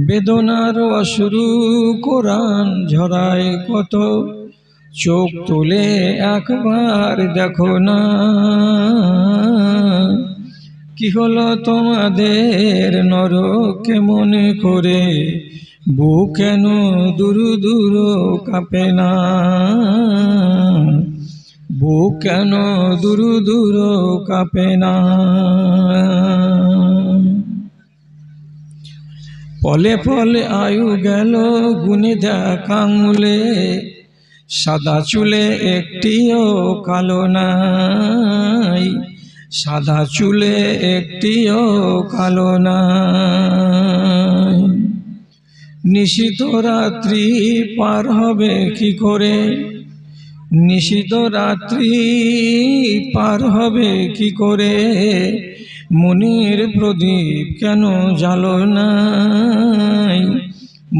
বেদনার অশ্রু কোরআন ঝরায় কত, চোখ তুলে একবার দেখো না, কি হলো তোমাদের নরক কেমন করে, বুক কেন দুরু দুরু কাঁপে না, বুক কেন দুরু দুরু কাঁপে না। পলে পলে আয়ু গেল গুনে দেখ আঙুলে, সাদা চুলে একটিও কালো নাই, সাদা চুলে একটিও কালো নাই। নিশিত রাত্রি পার হবে কি করে, নিশিত রাত্রি পার হবে কি করে, মনের প্রদীপ কেন জ্বালো নাই,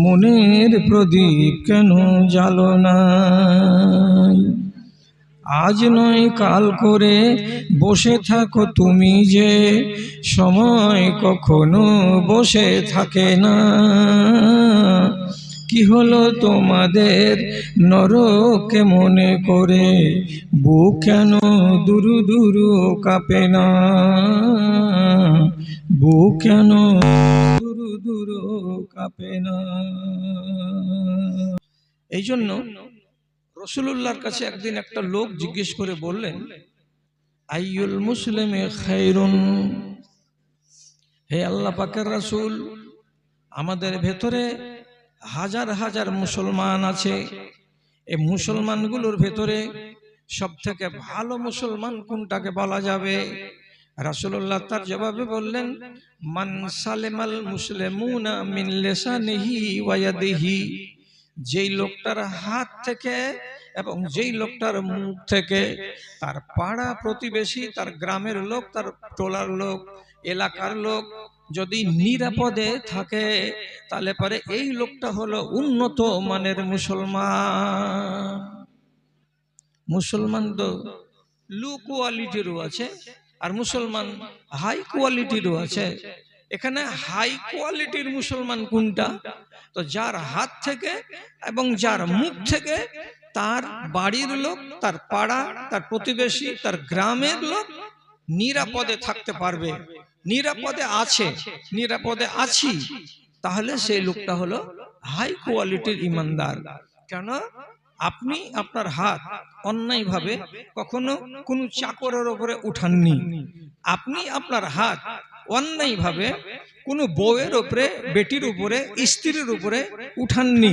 মনের প্রদীপ কেন জ্বালো নাই। আজ নয় কাল করে বসে থাকো তুমি যে, সময় কখনো বসে থাকে না, কি হলো তোমাদের নরক মনে করে, বুক কেন দুরু দুরু কাঁপে না, বুক কেন দুরু দুরু কাঁপে না। এই জন্য রাসূলুল্লাহর কাছে একদিন একটা লোক জিজ্ঞেস করে বললেন, আইয়ুল মুসলিমে খায়রুন, হে আল্লাহ পাকের রাসূল, আমাদের ভেতরে হাজার হাজার মুসলমান আছে, এই মুসলমানগুলোর ভেতরে সবথেকে ভালো মুসলমান কোনটাকে বলা যাবে? রাসূলুল্লাহ তার জবাবে বললেন, মান সালেমাল মুসলিমুনা মিন লিসানিহি ওয়া ইয়াদিহি, যেই লোকটার হাত থেকে এবং যেই লোকটার মুখ থেকে তার পাড়া প্রতিবেশী, তার গ্রামের লোক, তার টোলার লোক, এলাকার লোক যদি নিরাপদে থাকে, তাহলে পরে এই লোকটা হলো উন্নত মানের মুসলমান। মুসলমান তো লো কোয়ালিটিরও আছে আর মুসলমান হাই কোয়ালিটিরও আছে। এখানে হাই কোয়ালিটির মুসলমান কোনটা? তো যার হাত থেকে এবং যার মুখ থেকে তার বাড়ির লোক, তার পাড়া, তার প্রতিবেশী, তার গ্রামের লোক নিরাপদে থাকতে পারবে, নিরাপদে আছে, নিরাপদে আছি, তাহলে সেই লোকটা হলো হাই কোয়ালিটির ইমানদার। কেন? আপনি আপনার হাত অন্যায়ভাবে কখনো কোনো চাকরের উপরে উঠাননি, আপনি আপনার হাত অন্যায়ভাবে কোনো বউয়ের উপরে, বেটির উপরে, স্ত্রীর উপরে উঠাননি,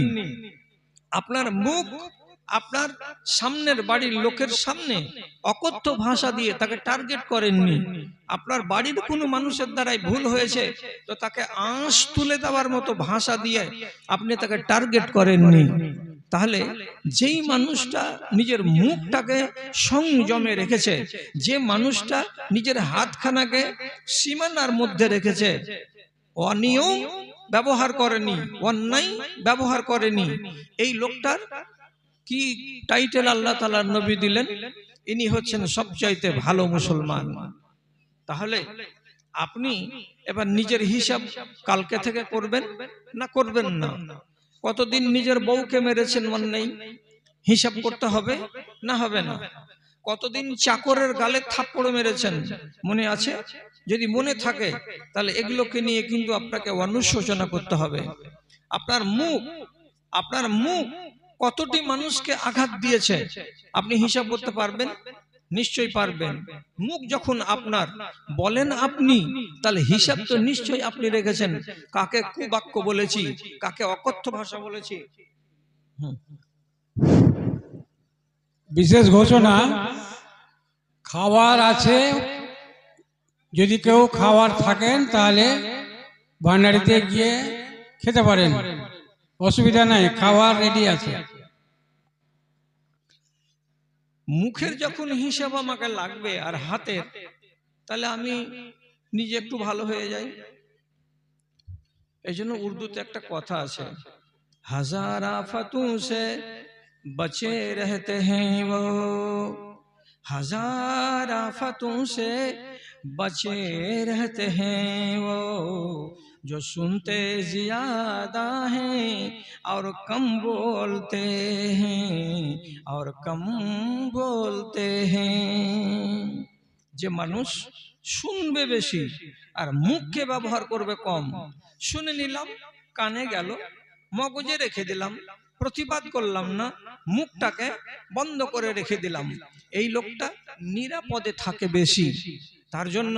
আপনার মুখ আপনার সামনের বাড়ির লোকের সামনে অকথ্য ভাষা দিয়ে তাকে টার্গেট করেননি, আপনার বাড়ির কোনো মানুষের দ্বারাই ভুল হয়েছে তো তাকে আঁশ তুলে দেওয়ার মতো ভাষা দিয়ে আপনি তাকে টার্গেট করেননি, তাহলে যেই মানুষটা নিজের মুখটাকে সংযমে রেখেছে, যে মানুষটা নিজের হাতখানাকে সীমানার মধ্যে রেখেছে, অনিয়ম ব্যবহার করেনি, অন্যায় ব্যবহার করেনি, এই লোকটার কি টাইটেল আল্লাহ তাআলার নবী দিলেন? ইনি হচ্ছেন সবচাইতে ভালো মুসলমান। তাহলে আপনি এবার নিজের হিসাব কালকে থেকে করবেন না করবেন না? কতদিন নিজের বউকে মেরেছেন অন্যায়, হিসাব করতে হবে না হবে না? কতদিন চাকরের গালে থাপ্পড় মেরেছেন, মনে আছে? যদি মনে থাকে তাহলে এগুলোকে নিয়ে কিন্তু আপনাকে অনুশোচনা করতে হবে। আপনার মুখ কতটি মানুষকে আঘাত দিয়েছে আপনি হিসাব করতে পারবেন? নিশ্চয়ই পারবেন। মুখ যখন আপনার, বলেন আপনি, তাহলে হিসাব তো নিশ্চয়ই আপনি রেখেছেন, কাকে কুবাক্য বলেছি, কাকে অকথ্য ভাষা বলেছি। বিশেষ ঘোষণা, খাবার আছে, যদি কেউ খাবার থাকেন তাহলে ভান্ডারিতে গিয়ে খেতে পারেন, অসুবিধা নাই, খাবার রেডি আছে। মুখের যখন হিসাব আমাকে লাগবে আর হাতের, তাহলে আমি নিজে একটু ভালো হয়ে যাই। এই জন্য উর্দুতে একটা কথা আছে, হাজার আফাতোं से बचे रहते हैं वो, हजार आफतों से बचे रहते हैं वो, जो सुनते ज्यादा हैं और कम बोलते हैं और कम बोलते हैं। যে মানুষ শুনবে বেশি আর মুখকে ব্যবহার করবে কম। শুনে নিলাম, কানে গেল, মগজে রেখে দিলাম, প্রতিবাদ করলাম না, মুখটাকে বন্ধ করে রেখে দিলাম, এই লোকটা নিরাপদে থাকে বেশি। তার জন্য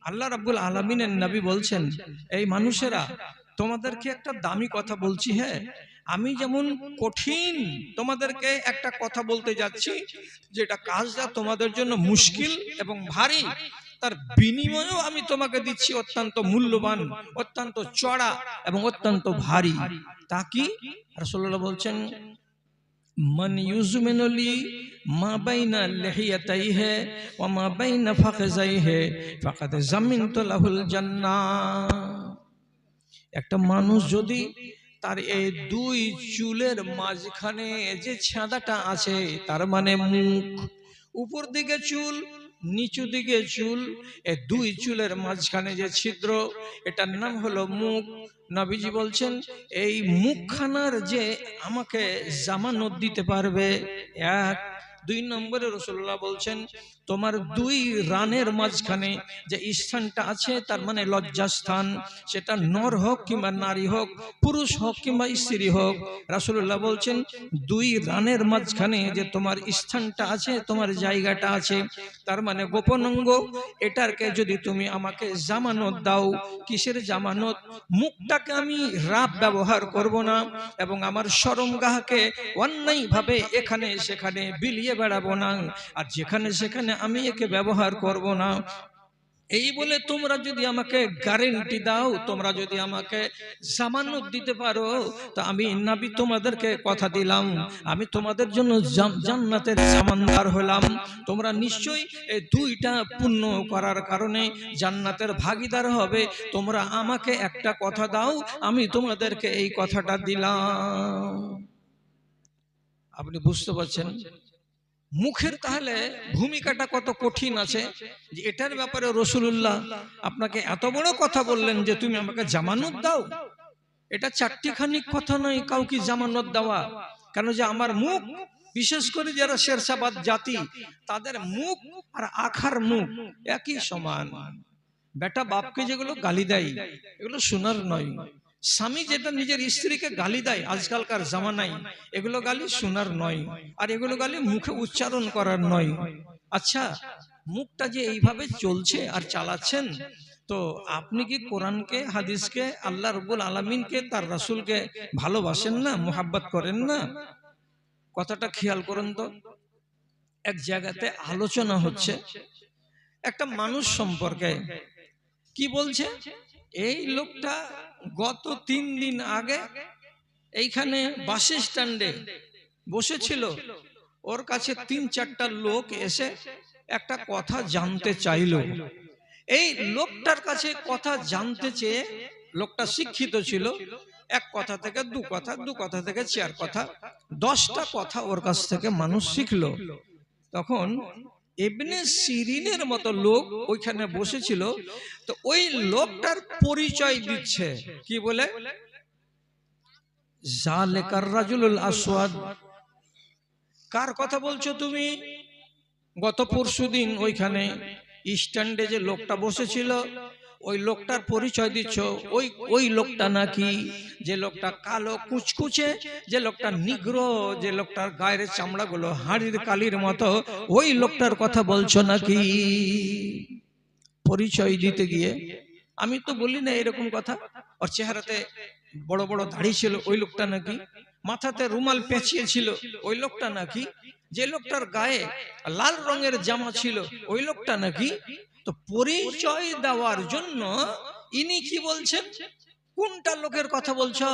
আল্লাহ রাব্বুল আলামিনের নবী বলছেন, এই মানুষেরা তোমাদেরকে একটা দামি কথা বলছি, হ্যাঁ আমি যেমন কঠিন তোমাদেরকে একটা কথা বলতে যাচ্ছি, যেটা কাজটা তোমাদের জন্য মুশকিল এবং ভারী, তার বিনিময়েও আমি তোমাকে দিচ্ছি অত্যন্ত মূল্যবান, অত্যন্ত চড়া এবং অত্যন্ত ভারী। তা কি? রাসূলুল্লাহ বলছেন, মান ইউজমিনুলি মা বাইনা লিহিয়াতাইহি ওয়া মা বাইনা ফাখযাইহি ফাকাদ জামিনতু লাহুল জান্নাহ। একটা মানুষ যদি তার এই দুই চুলের মাঝখানে যে ছাঁদাটা আছে, তার মানে মুখ, উপর দিকে চুল নিচু দিকে চুল, এই দুই চুলের মাঝখানে যে ছিদ্র, এটার নাম হলো মুখ। নবীজি বলছেন, এই মুখখানার যে আমাকে জামানত দিতে পারবে, এক। দুই নম্বরে রাসূলুল্লাহ বলছেন, তোমার দুই রানের মাঝখানে যে স্থানটা আছে, তার মানে লজ্জাস্থান, সেটা নর হোক কিংবা নারী হোক, পুরুষ হোক কিংবা স্ত্রী হোক, রাসূলুল্লাহ বলছেন দুই রানের মাঝখানে যে তোমার স্থানটা আছে, তোমার জায়গাটা আছে, তার মানে গোপন অঙ্গ, এটারকে যদি তুমি আমাকে জামানত দাও। কিসের জামানত? মুখটাকে আমি রাব ব্যবহার করব না এবং আমার শরমগাহকে অন্যায়ভাবে এখানে সেখানে বিলিয়ে বেড়াবো না, আর যেখানে সেখানে আমি একে ব্যবহার করব না। এই বলে তোমরা যদি আমাকে গ্যারান্টি দাও, তোমরা যদি আমাকে জামানত দিতে পারো, তো আমি নবী তোমাদেরকে কথা দিলাম, আমি তোমাদের জন্য জান্নাতের জামানদার হলাম। তোমরা নিশ্চয়ই এই দুইটা পুণ্য করার কারণে জান্নাতের ভাগীদার হবে। তোমরা আমাকে একটা কথা দাও, আমি তোমাদেরকে এই কথাটা দিলাম। আপনি বুঝতে পারছেন মুখের তাহলে ভূমিকাটা কত কঠিন আছে, যে এটার ব্যাপারে রাসূলুল্লাহ আপনাকে এত বড় কথা বললেন যে তুমি আমাকে জামানত দাও। এটা চারটিখানি কথা নয় কাউকে জামানত দেওয়া, কেন যে আমার মুখ, বিশেষ করে যারা শেরশাবাদ জাতি, তাদের মুখ আর আখার মুখ একই সমান। বেটা বাপকে যেগুলো গালি দেয়, এগুলো শোনার নয়। স্বামী যেটা নিজের স্ত্রীকে গালি দেয় আজকালকার জামানায়, এগুলো গালি শোনার নয়, আর এগুলো গালি মুখে উচ্চারণ করার নয়। আচ্ছা, মুখটা যে এইভাবে চলছে আর চালাচ্ছেন, তো আপনি কি কোরআনকে, হাদিসকে, আল্লাহ রাব্বুল আলামিনকে, তার রাসূলকে ভালোবাসেন না, মুহাব্বত করেন না? কথাটা খেয়াল করুন তো। এক জায়গাতে আলোচনা হচ্ছে একটা মানুষ সম্পর্কে। কি বলছে? এই লোকটা গত 3 দিন আগে এইখানে বাস স্ট্যান্ডে বসেছিল, ওর কাছে 3-4টা লোক এসে একটা কথা জানতে চাইল। এই লোকটার কাছে কথা জানতে চেয়ে, লোকটা শিক্ষিত ছিল, এক কথা থেকে 2 কথা, 2 কথা থেকে 4 কথা, 10টা কথা ওর কাছ থেকে মানুষ শিখলো। তখন ইবনে সিরিনের মতো লোক ওইখানে বসেছিল, তো ওই লোকটার পরিচয় দিচ্ছে কি বলে? জালিকার রাজুলুল আসওয়াদ। কার কথা বলছো তুমি? গত পরশুদিন ওইখানে স্ট্যান্ডে যে লোকটা বসেছিল, ওই লোকটার পরিচয় দিচ্ছ। ওই লোকটা নাকি, যে লোকটা কালো কুচকুচে, যে লোকটা নিগ্রো, যে লোকটার গায়ের চামড়াগুলো হাড়ির কালির মতো, ওই লোকটার কথা বলছো নাকি? পরিচয় দিতে গিয়ে আমি তো বলি না এরকম কথা। ওর চেহারাতে বড় বড় দাড়ি ছিল, ওই লোকটা নাকি? মাথাতে রুমাল পেঁচিয়ে ছিল, ওই লোকটা নাকি? যে লোকটার গায়ে লাল রঙের জামা ছিল, ওই লোকটা নাকি? তো পরিচয় দেওয়ার জন্য ইনি কি বলছেন? কোনটা লোকের কথা বলছো?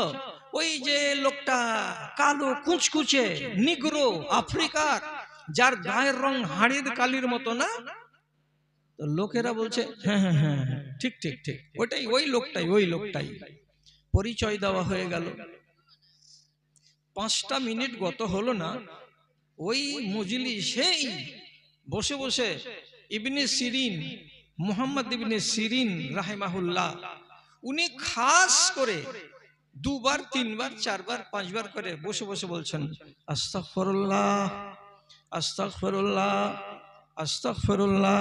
ওই যে লোকটা কালো কুচকুচে নিগ্রো আফ্রিকার, যার গায়ের রং হাড়ির কালির মতো না? তো লোকেরা বলছে হ্যাঁ হ্যাঁ হ্যাঁ ঠিক ঠিক ঠিক, ওইটাই, ওই লোকটাই। পরিচয় দেওয়া হয়ে গেল। 5টা মিনিট গত হলো না, ওই মজলিসেই বসে বসে ইবনে সিরিন, মুহাম্মদ ইবনে সিরিন রাহিমাহুল্লাহ, উনি খাস করে দুবার, তিনবার, চারবার, পাঁচবার করে বসে বসে বলছেন আস্তাগফিরুল্লাহ, আস্তাগফিরুল্লাহ, আস্তাগফিরুল্লাহ।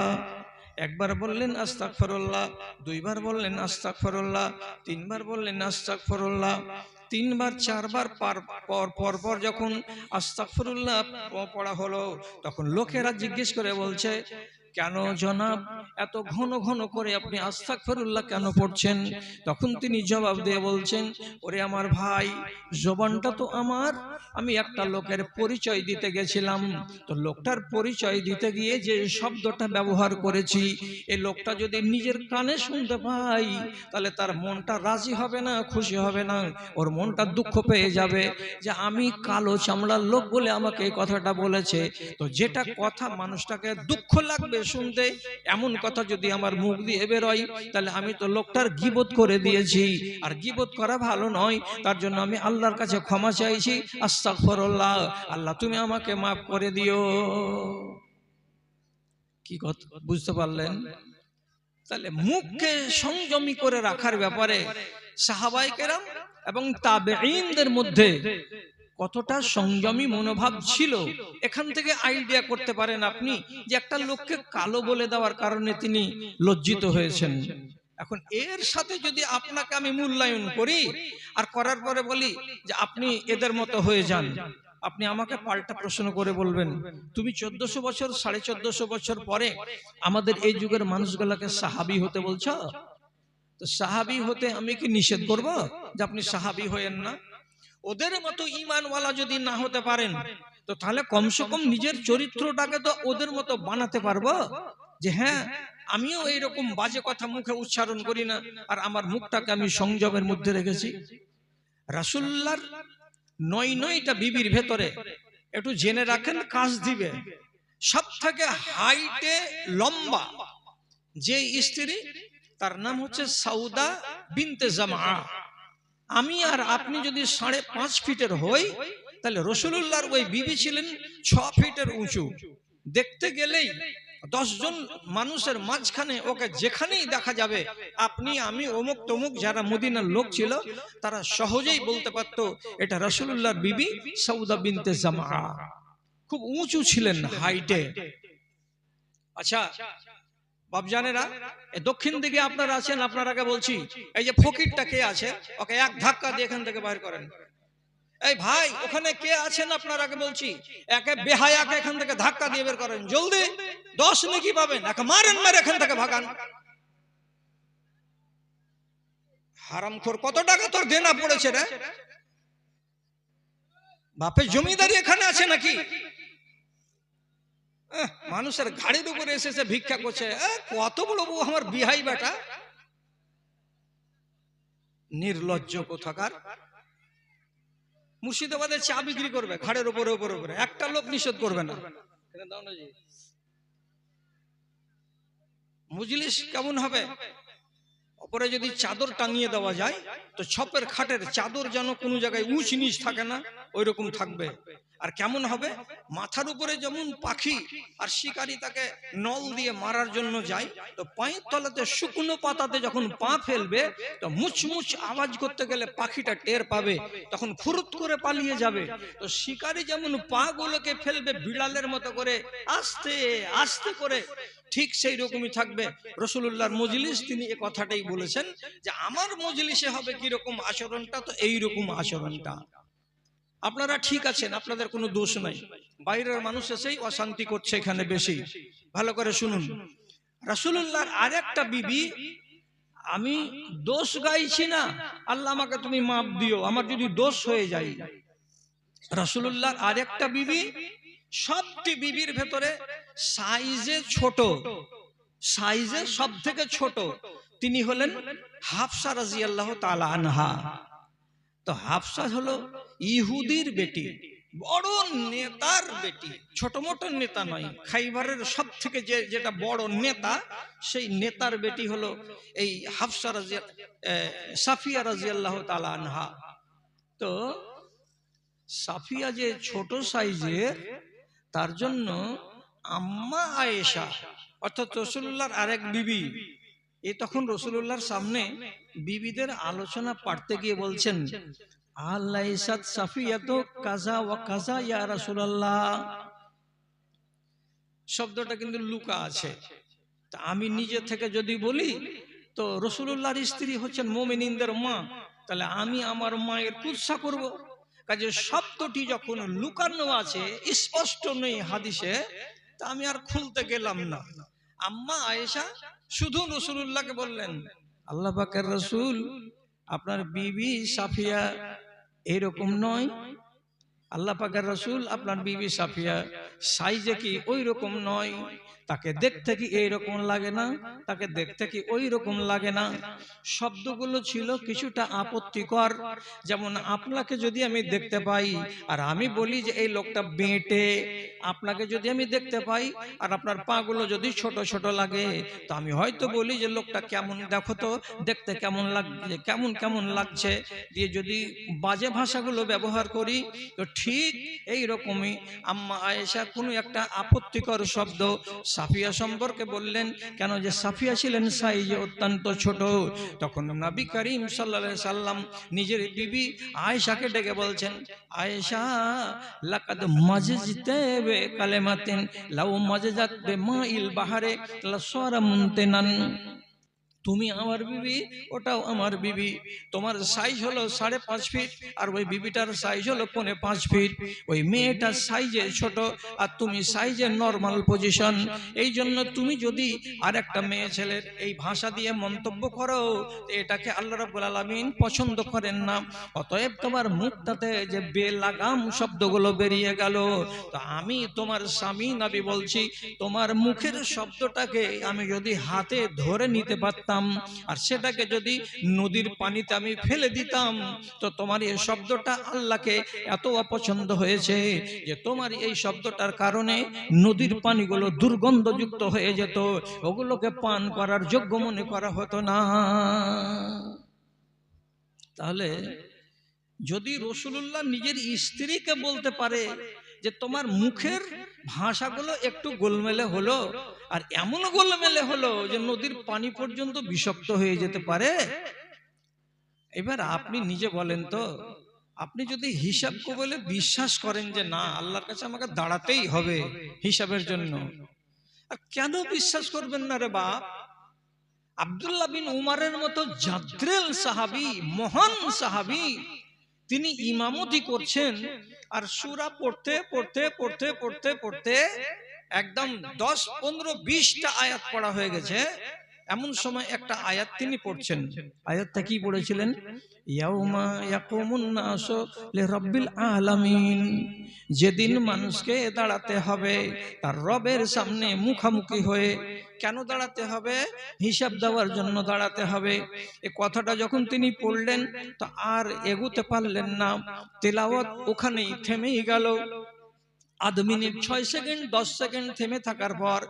একবার বললেন আস্তাগফিরুল্লাহ, দুইবার বললেন আস্তাগফিরুল্লাহ, তিনবার বললেন আস্তাগফিরুল্লাহ। তিনবার চারবার পর পর যখন আস্তাগফিরুল্লাহ পড়া হলো, তখন লোকেরা জিজ্ঞেস করে বলছে, কেন জনাব এত ঘন ঘন করে আপনি আস্তাগফিরুল্লাহ কেন পড়ছেন? তখন তিনি জবাব দিয়ে বলছেন, ওরে আমার ভাই, জবানটা তো আমার, আমি একটা লোকের পরিচয় দিতে গেছিলাম, তো লোকটার পরিচয় দিতে গিয়ে যে শব্দটা ব্যবহার করেছি, এই লোকটা যদি নিজের কানে শুনতে পাই, তাহলে তার মনটা রাজি হবে না, খুশি হবে না, ওর মনটা দুঃখ পেয়ে যাবে যে আমি কালো চামড়ার লোক বলে আমাকে এই কথাটা বলেছে। তো যেটা কথা মানুষটাকে দুঃখ লাগবে শুনতে, এমন কথা যদি আমার মুখ দিয়ে বেরোয়, তাহলে আমি তো লোকটার গীবত করে দিয়েছি, আর গীবত করা ভালো নয়। তার জন্য আমি আল্লাহর কাছে ক্ষমা চাইছি, আস্তাগফিরুল্লাহ, আল্লাহ তুমি আমাকে মাফ করে দিও। কি কথা বুঝতে পারলেন? তাহলে মুখকে সংযমী করে রাখার ব্যাপারে সাহাবায়ে কেরাম এবং তাবেঈনদের মধ্যে কতটা সংযমী মনোভাব ছিল, এখান থেকে আইডিয়া করতে পারেন আপনি যে একটা লোককে কালো বলে দেওয়ার কারণে তিনি লজ্জিত হয়েছেন। এখন এর সাথে যদি আপনাকে আমি মূল্যায়ন করি আর করার পরে বলি যে আপনি এদের মতো হয়ে যান, আপনি আমাকে পাল্টা প্রশ্ন করে বলবেন, তুমি 1400 বছর 1450 বছর পরে আমাদের এই যুগের মানুষগুলোকে সাহাবী হতে বলছো, তো সাহাবী হতে আমি কি নিষেধ করব যে আপনি সাহাবী হয়েন না? ওদের মতো ঈমানওয়ালা যদি না হতে পারেন, তো তাহলে কমসে কম নিজের চরিত্রটাকে তো ওদের মতো বানাতে পারবো, যে হ্যাঁ আমিও এইরকম বাজে কথা মুখে উচ্চারণ করি না, আর আমার মুখটাকে আমি সংযমের মধ্যে রেখেছি। রাসূলুল্লাহর ৯টা বিবির ভেতরে একটু জেনে রাখেন, কাজ দিবে, সব থেকে হাইটে লম্বা যে স্ত্রী, তার নাম হচ্ছে সাউদা বিনতে জামআ। আমি আর আপনি যদি 5.5 ফিটের হই, তাহলে রাসূলুল্লাহর ওই বিবি ছিলেন 6 ফিটের উঁচু। দেখতে গেলেই 10 জন মানুষের মাঝখানে ওকে যেখানেই দেখা যাবে, আপনি আমি অমুক তমুক যারা মদিনার লোক ছিল, তারা সহজেই বলতে পারতো এটা রাসূলুল্লাহর বিবি সাউদা বিনতে জামআ। খুব উঁচু ছিলেন হাইটে। আচ্ছা বাপজানেরা, দক্ষিণ দিকে আপনারা আছেন, আপনারাকে বলছি, এই যে ফকিরটা কে আছে, ওকে এক ধাক্কা দিয়ে এখান থেকে বাইর করেন। এই ভাই ওখানে কে আছেন আপনারাকে বলছি, একে বেহায়াকে এখান থেকে ধাক্কা দিয়ে বের করেন, জলদি 10 নেকি পাবেন, একে মারেন, মারে এখান থেকে ভাগান। হারামখোর, কত টাকা তোর দেনা পড়েছে রে? বাপের জমিদারি এখানে আছে নাকি? মানুষের ঘাড়ির উপরে এসেছে ভিক্ষা করছে, কত বড় বউ আমার বিহাই বেটা, নির্লজ্জ কোথাকার। মুর্শিদাবাদে চা বিক্রি করবে ঘাড়ের উপরে উপরে উপরে, একটা লোক নিষেধ করবে না। মজলিস কেমন হবে? উপরে যদি চাদর টাঙিয়ে দেওয়া যায়, তো ছপের খাটের চাদর যেন কোনো জায়গায় উঁচ নিচ থাকে না, ওই রকম থাকবে। আর কেমন হবে? মাথার উপরে যেমন পাখি আর শিকারী তাকে নল দিয়ে মারার জন্য যায়, তো পায়ের তলাতে শুকনো পাতাতে যখন পা ফেলবে, তো মুচমুচ আওয়াজ করতে গেলে পাখিটা টের পাবে, তখন ফুরুত করে পালিয়ে যাবে। তো শিকারী যেমন পা গুলোকে ফেলবে বিড়ালের মতো করে আস্তে আস্তে করে, ঠিক সেই রকমই থাকবে রাসূলুল্লাহর মজলিস। তিনি এই কথাটাই বলেছেন যে আমার মজলিসে হবে কি রকম আচরণটা, তো এই রকম আচরণটা। আপনারা ঠিক আছেন, আপনাদের কোনো দোষ নাই, বাইরের মানুষ এসেই অশান্তি করছে এখানে বেশি। ভালো করে শুনুন, রাসূলুল্লাহর আরেকটা বিবি, আমি দোষ গাইছি না, আল্লাহ আমাকে তুমি মাফ দিও আমার যদি দোষ হয়ে যায়। রাসূলুল্লাহর আরেকটা বিবি সবটি বিবির ভেতরে সাইজে ছোট, সাইজে সব থেকে ছোট, তিনি হলেন হাফসা রাদিয়াল্লাহু তাআলা আনহা। তো হাফসা হলো ইহুদির বেটি, বড় নেতার বেটি, ছোট মোটো নেতা নয়, খাইবারের সব থেকে যেটা বড় নেতা, সেই নেতার বেটি হলো এই হাফসা সাফিয়া রাদিয়াল্লাহু তাআলা আনহা। তো সাফিয়া যে ছোট সাইজের, তার জন্য আম্মা আয়েশা অর্থাৎ রাসূলুল্লাহর আরেক বিবি, এ তখন রাসূলুল্লাহর সামনে বিবিদের আলোচনা পাঠতে গিয়ে বলছেন, আলাইসাত সাফিয়াতু কাজা ওয়া কাজা ইয়া রাসূলুল্লাহ। শব্দটা কিন্তু লুকা আছে। তা আমি নিজে থেকে যদি বলি তো রাসূলুল্লাহর স্ত্রী হচ্ছেন মুমিনিনদের মা, তাহলে আমি আমার মায়ের কুৎসা করব? কাজে শব্দটি যখন লুকানো আছে, স্পষ্ট নেই হাদিসে, তা আমি আর খুলতে গেলাম না। আম্মা আয়েশা শুধু রাসূলুল্লাহকে বললেন, আল্লাহ পাকের রাসূল, আপনার বিবি সাফিয়া এরকম নয়। আল্লাহ পাকের রাসূল, আপনার বিবি সাফিয়া সাইজে কি ওই রকম নয়, তাকে দেখতে কি এইরকম লাগে না, তাকে দেখতে কি ওই রকম লাগে না। শব্দগুলো ছিল কিছুটা আপত্তিকর। যেমন আপনাকে যদি আমি দেখতে পাই আর আমি বলি যে এই লোকটা বেঁটে, আপনাকে যদি আমি দেখতে পাই আর আপনার পাগুলো যদি ছোট ছোট লাগে, তো আমি হয়তো বলি যে লোকটা কেমন, দেখো তো দেখতে কেমন লাগছে, কেমন কেমন লাগছে, দিয়ে যদি বাজে ভাষাগুলো ব্যবহার করি, তো ঠিক এই রকমই আম্মা আয়েশা কোনো একটা আপত্তিকর শব্দ সাফিয়া সম্পর্কে বললেন। কেন? যে সাফিয়া ছিলেন সাইজে অত্যন্ত ছোট। তখন নবী করিম সাল্লাল্লাহু আলাইহি সাল্লাম নিজের বিবি আয়েশাকে ডেকে বলছেন, আয়েশা, লাকাদ মাজিজতে বে কালেমাতিন লাউ মাজাজাত বে মাইল বাহারে লাসারা মুনতিনান। তুমি আমার বিবি, ওটাও আমার বিবি। তোমার সাইজ হলো 5.5 ফিট, আর ওই বিবিটার সাইজ হলো 4.5 ফিট। ওই মেয়েটার সাইজে ছোট আর তুমি সাইজে নরমাল পজিশন। এই জন্য তুমি যদি আর একটা মেয়ে ছেলের এই ভাষা দিয়ে মন্তব্য করো, এটাকে আল্লাহ রাব্বুল আলামিন পছন্দ করেন না। অতএব তোমার মুখটাতে যে বেলাগাম শব্দগুলো বেরিয়ে গেল, তো আমি তোমার স্বামী নবী বলছি, তোমার মুখের শব্দটাকে আমি যদি হাতে ধরে নিতে পারতাম আর সেটাকে যদি নদীর পানিতে আমি ফেলে দিতাম, তো তোমার এই শব্দটা আল্লাহকে এত অপছন্দ হয়েছে যে তোমার এই শব্দটার কারণে নদীর পানিগুলো দুর্গন্ধযুক্ত হয়ে যেত, ওগুলোকে পান করার যোগ্য মনে করা হতো না। তাহলে যদি রাসূলুল্লাহ নিজের স্ত্রীকে বলতে পারে যে তোমার মুখের ভাষাগুলো একটু গোলমেলে হলো, আর এমন গোলমেলে হলো যে নদীর পানি পর্যন্ত বিষাক্ত হয়ে যেতে পারে, এবার আপনি নিজে বলেন তো, আপনি যদি হিসাব বলে বিশ্বাস করেন যে না আল্লাহর কাছে আমাকে দাঁড়াতেই হবে হিসাবের জন্য, আর কেন বিশ্বাস করবেন না রে বাপ? আব্দুল্লাহ বিন উমারের মতো জাদ্রেল সাহাবী, মহান সাহাবী, তিনি ইমামতি করছেন আর সূরা পড়তে পড়তে পড়তে পড়তে পড়তে একদম 10, 15, 20টা আয়াত পড়া হয়ে গেছে। এমন সময় একটা আয়াত তিনি পড়ছেন। আয়াতটা কি পড়েছিলেন? ইয়াউমা ইয়াকুমুন নাসু লিরাব্বিল আলামিন। যেদিন মানুষকে দাঁড়াতে হবে তার রবের সামনে মুখামুখি হয়ে। কেন দাঁড়াতে হবে? হিসাব দেওয়ার জন্য দাঁড়াতে হবে। এই কথাটা যখন তিনি পড়লেন তো আর এগোতে পারলেন না, তেলাওয়াত ওখানেই থেমেই গেল। আধ মিনিট 6 সেকেন্ড 10 সেকেন্ড থেমে থাকার পর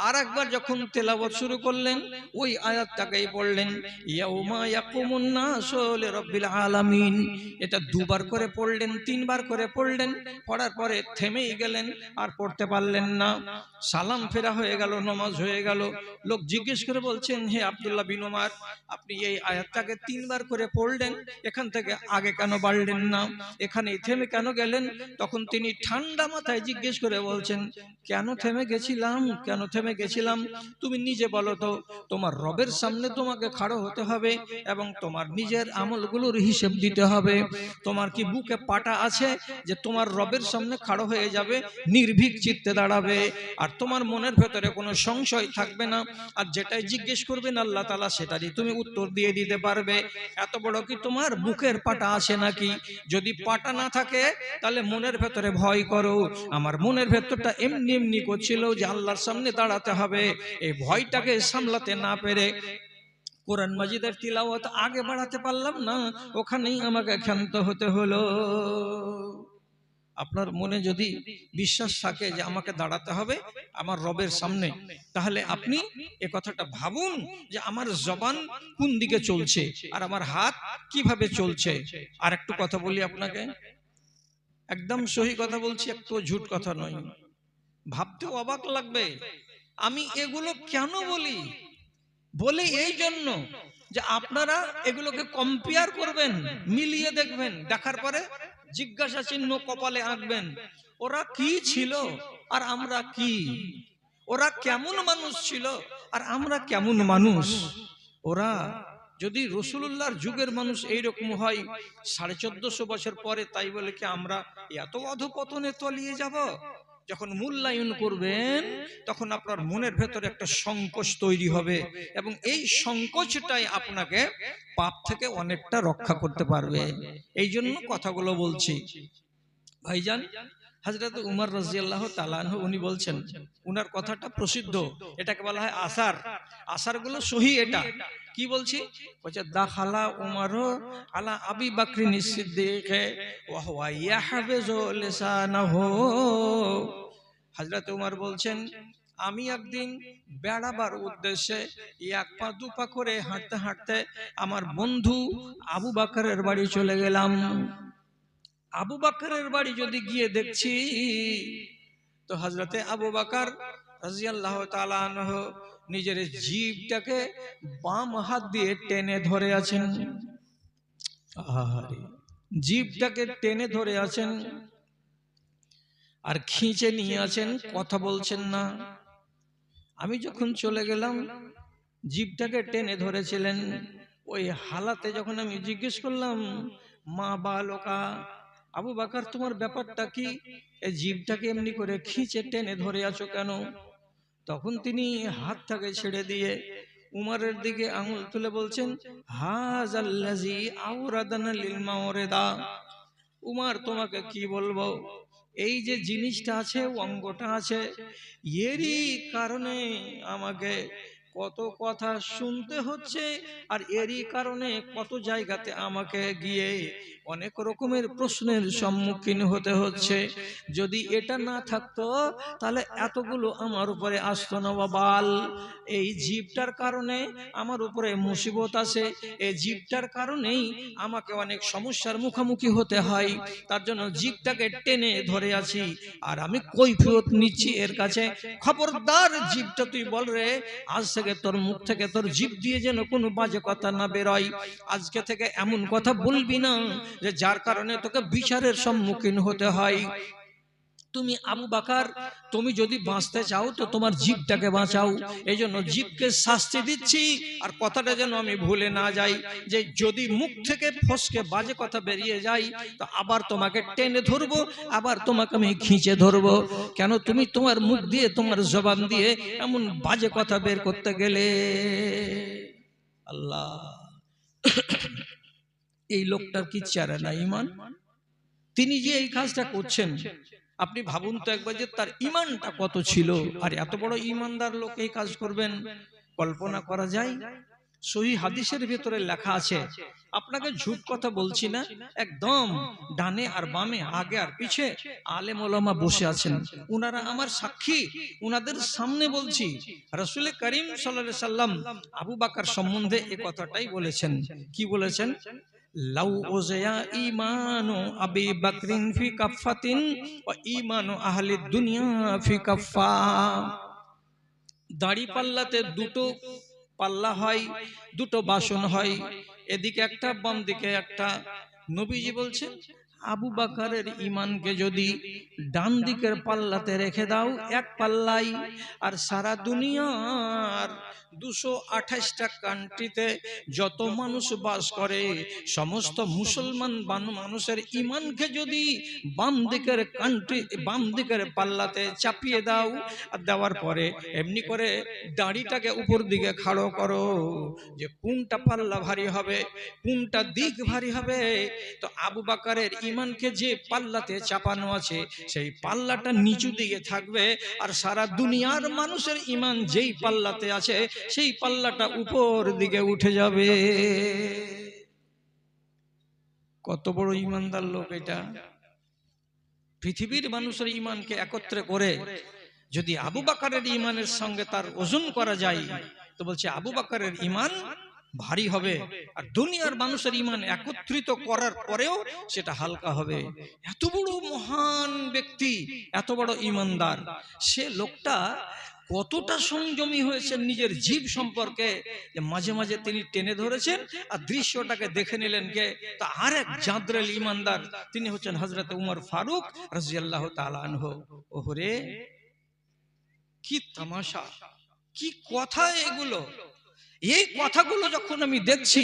আর একবার যখন তেলাওয়াত শুরু করলেন, ওই আয়াতটাকেই পড়লেন, ইয়াউমা ইয়াকুমুন নাসু লিরাব্বিল আলামিন। এটা দুবার করে পড়লেন, তিনবার করে পড়লেন, পড়ার পরে থেমেই গেলেন, আর পড়তে পারলেন না। সালাম ফেরা হয়ে গেল, নামাজ হয়ে গেল। লোক জিজ্ঞেস করে বলছেন, হে আব্দুল্লাহ বিন উমার, আপনি এই আয়াতটাকে তিনবার করে পড়লেন, এখান থেকে আগে কেন বাড়লেন না, এখানেই থেমে কেন গেলেন? তখন তিনি ঠান্ডা মাথায় জিজ্ঞেস করে বলছেন, কেন থেমে গেছিলাম, কেন থেমে গেছিলাম? তুমি নিজে বলো তো। তোমার রবের সামনে তোমাকে খাড়া হতে হবে এবং তোমার নিজের আমলগুলোর হিসেব দিতে হবে। তোমার কি বুকে পাটা আছে যে তোমার রবের সামনে খাড়া হয়ে যাবে, নির্ভীক চিত্তে দাঁড়াবে, আর তোমার মনের ভেতরে কোনো সংশয় থাকবে না, আর যেটাই জিজ্ঞেস করবেন আল্লাহ তাআলা সেটারই তুমি উত্তর দিয়ে দিতে পারবে? এত বড় কি তোমার বুকের পাটা আছে নাকি? যদি পাটা না থাকে তাহলে মনের ভেতরে ভয় করো। আমার মনের ভেতরটা এমনি এমনি করছিল যে আল্লাহর সামনে দাঁড়াতে হবে, এই ভয়টাকে সামলাতে না পেরে কোরআন মাজিদের তিলাওয়াত আগে বাড়াতে পারলাম না, ওখানেই আমাকে ক্ষান্ত হতে হলো। আপনার মনে যদি বিশ্বাস থাকে যে আমাকে দাঁড়াতে হবে আমার রবের সামনে, তাহলে আপনি এ কথাটা ভাবুন যে আমার জবান কোন দিকে চলছে আর আমার হাত কিভাবে চলছে। আর একটু কথা বলি আপনাকে, একদম সহি কথা বলছি, একটু ঝুট কথা নয়। ভাবতে অবাক লাগবে আমি এগুলো কেন বলি। বলি এই জন্য যে আপনারা এগুলোকে কম্পেয়ার করবেন, মিলিয়ে দেখবেন, দেখার পরে জিজ্ঞাসা চিহ্ন কপালে আঁকবেন, ওরা কি ছিল আর আমরা কি, ওরা কেমন মানুষ ছিল আর আমরা কেমন মানুষ। ওরা যদি রসুলুল্লাহর যুগের মানুষ এইরকম হয় 1450 বছর পরে, তাই বলে কি আমরা এত অধপতনে তলিয়ে যাব? যখন মূল্যায়ন করবেন তখন আপনার মনের ভেতরে একটা সংকোচ তৈরি হবে, এবং এই সংকোচটাই আপনাকে পাপ থেকে অনেকটা রক্ষা করতে পারবে। এই জন্য কথাগুলো বলছি। ভাইজান, হযরত উমর রাদিয়াল্লাহু তাআলা আনহু উনি বলছেন, উনার কথাটা প্রসিদ্ধ, এটাকে বলা হয় আসার। আসারগুলো সহি। এটা কি বলছি? বলছে দাখালা উমরু আলা আবি বকরিন সিদ্দিক ওয়া হুয়া ইয়াহবিজু লিসানাহু। হযরত উমর বলছেন, আমি একদিন বেড়াবার উদ্দেশ্যে এক পা দু পা করে হাঁটতে হাঁটতে আমার বন্ধু আবু বকরের বাড়ি চলে গেলাম। আবু বকরের বাড়ি যদি গিয়ে দেখছি তো হযরতে আবু বকর রাদিয়াল্লাহু তাআলা আনহু নিজের জিভটাকে বাম হাত দিয়ে টেনে ধরে আছেন। আহারে, জিভটাকে টেনে ধরে আছেন আর খিঁচে নিয়ে আছেন, কথা বলছেন না। আমি যখন চলে গেলাম, জিভটাকে টেনে ধরেছিলেন। ওই হালাতে যখন আমি জিজ্ঞেস করলাম, মা বালকা, আবু বকর তোমার ব্যাপারটা কি, এই জিভটাকে এমনি করে খিঁচে টেনে ধরে আছো কেন? তখন তিনি হাতটাকে ছেড়ে দিয়ে উমরের দিকে আঙুল তুলে বলছেন, হাযাল্লাযী আওরাদানা লিল মাওরিদা। উমর, তোমাকে কি বলবো, এই যে জিনিসটা আছে, অঙ্গটা আছে, এরই কারণে আমাকে কত কথা শুনতে হচ্ছে, আর এরই কারণে কত জায়গাতে আমাকে গিয়ে অনেক রকমের প্রশ্নের সম্মুখীন হতে হচ্ছে। যদি এটা না থাকতো তাহলে এতগুলো আমার উপরে আসতো না বাবাল। এই জিভটার কারণে আমার উপরে মুসিবত আছে, এই জিভটার কারণেই আমাকে অনেক সমস্যার মুখোমুখি হতে হয়। তার জন্য জিভটাকে টেনে ধরে আছি, আর আমি কৈফিয়ত নিচ্ছি এর কাছে। খবরদার জিভটা তুই বল রে, আজ থেকে তোর মুখ থেকে, তোর জিভ দিয়ে যেন কোনো বাজে কথা না বেরোয়। আজকে থেকে এমন কথা বলবি না যে যার কারণে তোকে বিচারের সম্মুখীন হতে হয়। তুমি আবু বকর, তুমি যদি বাঁচতে চাও তো তোমার জিভটাকে বাঁচাও। এই জন্য জিভকে শাস্তি দিচ্ছি, আর কথাটা যেন আমি ভুলে না যাই, যে যদি মুখ থেকে ফসকে বাজে কথা বেরিয়ে যায় তো আবার তোমাকে টেনে ধরবো, আবার তোমাকে আমি খিঁচে ধরবো। কেন তুমি তোমার মুখ দিয়ে, তোমার জবান দিয়ে এমন বাজে কথা বের করতে গেলে? আল্লাহ, এই লোকটার কি চেহারা না ঈমান! তিনি যে এই কাজটা করছেন, আপনি ভাবুন তো একবার যে তার ঈমানটা কত ছিল। আর এত বড় ঈমানদার লোক এই কাজ করবেন, কল্পনা করা যায়? সহিহ হাদিসের ভিতরে লেখা আছে, আপনাকে ঝুট কথা বলছি না, একদম ডানে আর বামে, আগে আর পিছে আলেম ওলামা বসে আছেন, উনারা আমার সাক্ষী, উনাদের সামনে বলছি। রাসূল করিম সাল্লাল্লাহু আলাইহি সাল্লাম আবু বকর সম্বন্ধে এই কথাটাই বলেছেন। কি বলেছেন? লাউ উযিয়া ঈমানু আবি বকরিন ফি কাফাতিন ওয়া ঈমানু আহলি দুনিয়া ফি কাফা। দাড়ি পাল্লাতে দুটো পাল্লা হয়, দুটো বাসন হয়, এদিকে একটা বাম দিকে একটা। নবীজি বলছেন, আবু বকরের ঈমানকে যদি ডান দিকের পাল্লাতে রেখে দাও এক পাল্লাই, আর সারা দুনিয়ার 228টা কান্ট্রিতে যত মানুষ বাস করে সমস্ত মুসলমান মানুষের ঈমানকে যদি বাম দিকের পাল্লাতে চাপিয়ে দাও, আর দেওয়ার পরে এমনি করে দাড়িটাকে উপর দিকে খাড়ো করো, যে কোনটা পাল্লা ভারী হবে, কোনটা দিক ভারী হবে। তো আবু বকরের ঈমানকে যে পাল্লাতে চাপানো আছে সেই পাল্লাটা নিচু দিকে থাকবে, আর সারা দুনিয়ার মানুষের ঈমান যেই পাল্লাতে আছে সেই পাল্লাটা উপর দিকে উঠে যাবে। কত বড় ঈমানদার লোক এটা! পৃথিবীর মানুষের ঈমানকে একত্রে করে যদি আবু বকরের ঈমানের সঙ্গে তার ওজন করা যায়, তো বলছে আবু বকরের ঈমান ভারী হবে, আর দুনিয়ার মানুষের ঈমান একত্রিত করার পরেও সেটা হালকা হবে। এত বড় মহান ব্যক্তি, এত বড় ঈমানদার, সে লোকটা কতটা সংযমী হয়েছেন নিজের জীব সম্পর্কে যে মাঝে মাঝে তিনি টেনে ধরেছেন আর দৃশ্যটাকে দেখে নিলেন কে, তা আরেক জাদরেল ইমানদার, তিনি হচ্ছেন হযরত উমর ফারুক রাদিয়াল্লাহু তাআলা আনহু। ওহরে কি তামাশা, কি কথা এগুলো! এই কথাগুলো যখন আমি দেখছি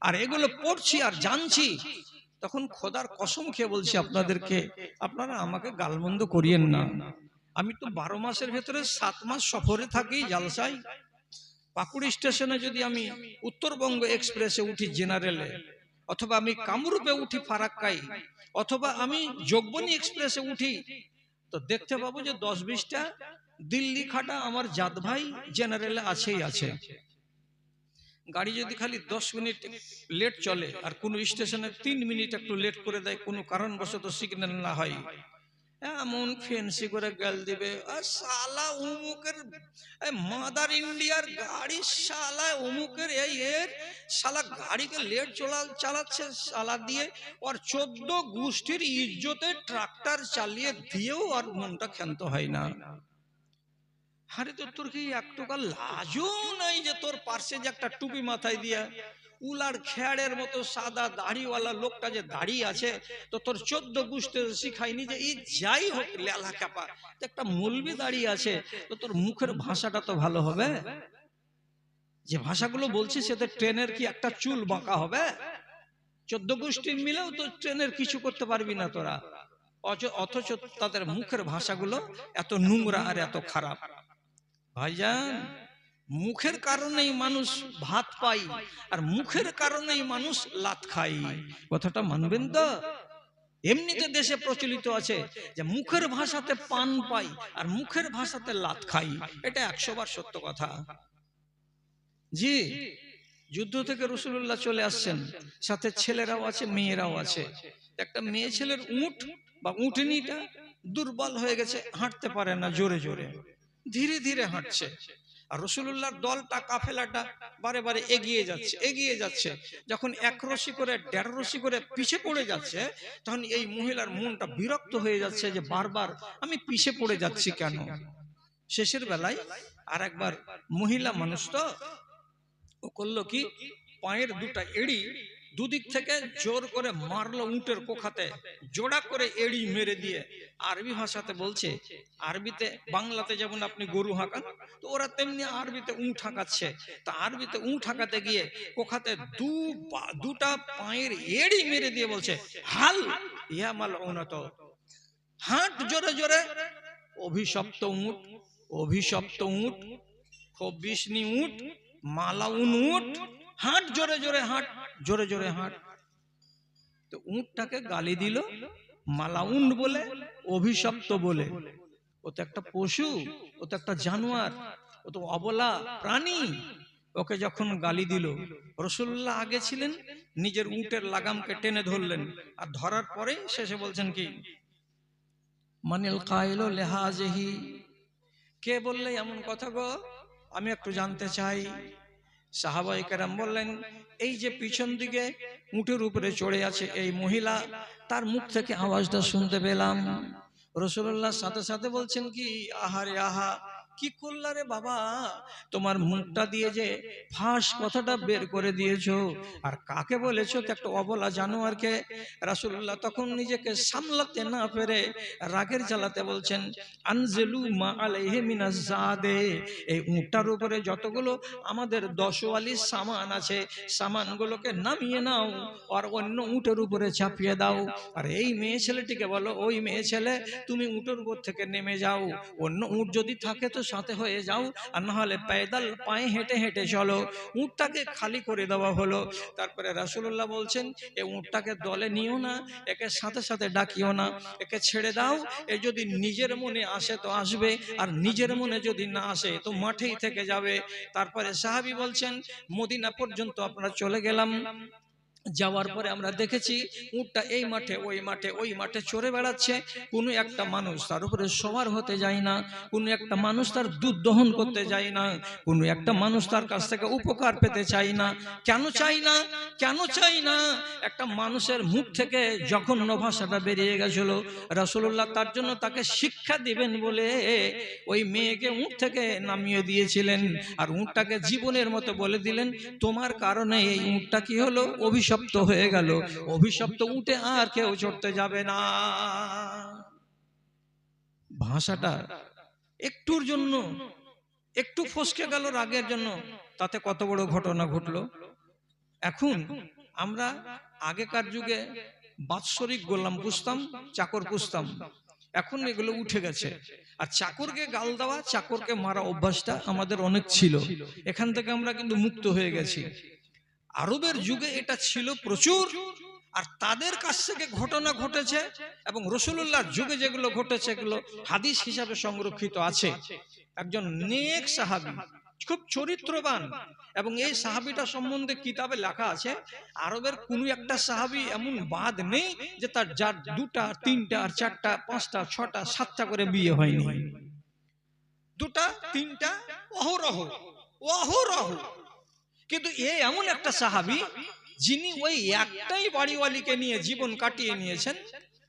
আর এগুলো পড়ছি আর জানছি, তখন খোদার কসম খেয়ে বলছি আপনাদেরকে, আপনারা আমাকে গালমন্দ করিয়েন না। আমি তো 12 মাসের ভেতরে 7 মাস সফরে থাকি জালসায়। পাকুড়ি স্টেশনে যদি আমি উত্তরবঙ্গ এক্সপ্রেসে উঠি জেনারেলে, অথবা আমি কামরূপে উঠি ফারাক্কাই, অথবা আমি যোগবনী এক্সপ্রেসে উঠি, তো দেখতে পাবো যে 10-20টা দিল্লি খাটা আমার জাত ভাই জেনারেলে আছেই আছে। গাড়ি যদি খালি 10 মিনিট লেট চলে আর কোনো স্টেশনে 3 মিনিট একটু লেট করে দেয়, কোনো কারণবশত সিগন্যাল না হয়, এমন ফেন্সি করে গাল দিবে, আর শালা উমুকের মাদার ইন্ডিয়ার গাড়ি, শালা উমুকের এই এর শালা গাড়িকে লেট চালাচ্ছে শালা দিয়ে, আর 14 গোষ্ঠীর ইজ্জতে ট্রাক্টর চালিয়ে দিয়েও আর মনটা ক্ষান্ত হয় না। আরে তোর কি একটুকু লাজও নাই যে তোর পার্শ্বে যে একটা টুপি মাথায় দিয়া উলার খেয়াড়ের মতো সাদা দাড়িওয়ালা লোকটা যে দাঁড়িয়ে আছে, তো তোর 14 গোষ্ঠী শিখায়নি যে এই যাই হোক লেলা কাপা একটা মৌলবি দাঁড়িয়ে আছে, তো তোর মুখের ভাষাটা তো ভালো হবে? যে ভাষাগুলো বলছি সেটা ট্রেনের কি একটা চুল বাঁকা হবে? 14 গোষ্ঠীর মিলেও তো ট্রেনের কিছু করতে পারবি না তোরা, অথচ তাদের মুখের ভাষাগুলো এত নোংরা আর এত খারাপ। ভাইজান, মুখের কারণেই মানুষ ভাত পাই আর মুখের কারণেই মানুষ লাত খাই, কথাটা মানবেন তো? এমনিতে দেশে প্রচলিত আছে যে মুখের ভাষাতে পান পাই আর মুখের ভাষাতে লাত খাই, এটা 100 বার সত্য কথা। জি, যুদ্ধ থেকে রাসূলুল্লাহ চলে আসছেন, সাথে ছেলেরাও আছে মেয়েরাও আছে। একটা মেয়ে ছেলের উট বা উটনিটা দুর্বল হয়ে গেছে, হাঁটতে পারে না, জোরে জোরে ধীরে ধীরে হাঁটছে, আর রাসূলুল্লাহর দলটা কাফেলাটা বারে বারে এগিয়ে যাচ্ছে। যখন 1 রশি করে 1.5 রশি করে পিছে পড়ে যাচ্ছে, তখন এই মহিলার মনটা বিরক্ত হয়ে যাচ্ছে যে বারবার আমি পিছে পড়ে যাচ্ছি কেন। শেষের বেলায় আর একবার মহিলা মানুষ তো, ও করলো কি, পায়ের দুটা এড়ি দুদিক থেকে জোর করে মারলো উটের কোখাতে, জোড়া করে এড়ি মেরে দিয়ে আরবি ভাষাতে বলছে, আরবিতে বাংলাতে যেমন আপনি গরু হাঁকান, তো ওরা তেমনি আরবিতে উট হাঁকাচ্ছে। তা আরবিতে উট হাঁকাতে গিয়ে কোখাতে দুটা পায়ের এড়ি মেরে দিয়ে বলছে, হাল ইয়া মাল উনত, হাঁট জোরে জোরে, অভিশপ্ত উট, অভিশপ্ত উট, খবিশনি উট, মালাউন উট, হাঁট জোরে জোরে হাঁট, জোরে জোরে হাঁট। তো উটটাকে গালি দিল মালাউন বলে, অভিশপ্ত বলে। ও তো একটা পশু, ও তো একটা জানোয়ার, ও তো অবলা প্রাণী। ওকে যখন গালি দিল, রাসূলুল্লাহ আগে ছিলেন, নিজের উটের লাগামকে টেনে ধরলেন, আর ধরার পরে শেষে বলছেন কি, মানিল কাইলো লিহাজিহি, কে বললে এমন কথা গো, আমি একটু জানতে চাই। সাহাবায়ে কেরাম বললেন, এই যে পিছন দিকে উটের উপরে চড়ে আছে এই মহিলা, তার মুখ থেকে আওয়াজটা শুনতে পেলাম। রাসূলুল্লাহ সাথে সাথে বলছেন কি, আহারে আহা, কি করলা রে বাবা, তোমার মুখটা দিয়ে যে ফাঁস কথাটা বের করে দিয়েছো, আর কাকে বলেছো? তো একটা অবলা জানোয়ারকে। রাসূলুল্লাহ তখন নিজেকে সামলাতে না পেরে রাগের জ্বালাতে বলছেন, আনজিলু মা আলাইহি মিনাজ জাদে, এই উটটার উপরে যতগুলো আমাদের দশওয়ালি সামান আছে, সামানগুলোকে নামিয়ে নাও আর অন্য উটের উপরে চাপিয়ে দাও। আর এই মেয়ে ছেলেটিকে বলো, ওই মেয়ে ছেলে তুমি উটের উপর থেকে নেমে যাও, অন্য উট যদি থাকে তো সাথে হয়ে যাও, আর না হলে পেদাল পায়ে হেঁটে হেঁটে চলো। উটটাকে খালি করে দেওয়া হলো। তারপরে রাসূলুল্লাহ বলছেন, এই উটটাকে দলে নিও না, একে সাথে সাথে ডাকিও না, একে ছেড়ে দাও। এ যদি নিজের মনে আসে তো আসবে, আর নিজের মনে যদি না আসে তো মাঠেই থেকে যাবে। তারপরে সাহাবী বলছেন, মদিনা পর্যন্ত আমরা চলে গেলাম, যাওয়ার পরে আমরা দেখেছি উটটা এই মাঠে ওই মাঠে চড়ে বেড়াচ্ছে। কোনো একটা মানুষ তার উপরে সওয়ার হতে যায় না, কোনো একটা মানুষ তার দুধ দহন করতে যায় না, কোনো একটা মানুষ তার কাছ থেকে উপকার পেতে চায় না। কেন চাই না? কেন চাই না? একটা মানুষের মুখ থেকে জঘন্য ভাষাটা বেরিয়ে গেছিল, রাসূলুল্লাহ তার জন্য তাকে শিক্ষা দিবেন বলে ওই মেয়েকে উট থেকে নামিয়ে দিয়েছিলেন, আর উটটাকে জীবনের মতো বলে দিলেন, তোমার কারণে এই উটটা কি হলো? অভিশপ্ত হয়ে গেল। অভিশপ্ত উটে আর কেউ চড়তে যাবে না। ভাষাটা একটুর জন্য, একটু ফসকে গেল রাগের জন্য, তাতে কত বড় ঘটনা ঘটলো। এখন আমরা আগেকার যুগে বাৎসরিক গোলাম পুষতাম, চাকর পুষতাম, এখন এগুলো উঠে গেছে। আর চাকরকে গাল দেওয়া, চাকরকে মারা অভ্যাসটা আমাদের অনেক ছিল, এখান থেকে আমরা কিন্তু মুক্ত হয়ে গেছি। আরবের যুগে এটা ছিল প্রচুর, আর তাদের কাছ থেকে ঘটনা ঘটেছে, এবং রাসূলুল্লাহর যুগে যেগুলো ঘটেছে এগুলো হাদিস হিসাবে সংরক্ষিত আছে। একজন নেক সাহাবী, খুব চরিত্রবান, এবং এই সাহাবীটা সম্বন্ধে কিতাবে লেখা আছে, আরবের কোনো একটা সাহাবী এমন বাদ নেই যে তার যার 2টা 3টা আর 4টা 5টা 6টা 7টা করে বিয়ে হয়নি। 2টা 3টা অহরহ অহরহ। কিন্তু এই এমন একটা সাহাবী যিনি ওই একটাই বাড়িওয়ালিকে নিয়ে জীবন কাটিয়ে নিয়েছেন,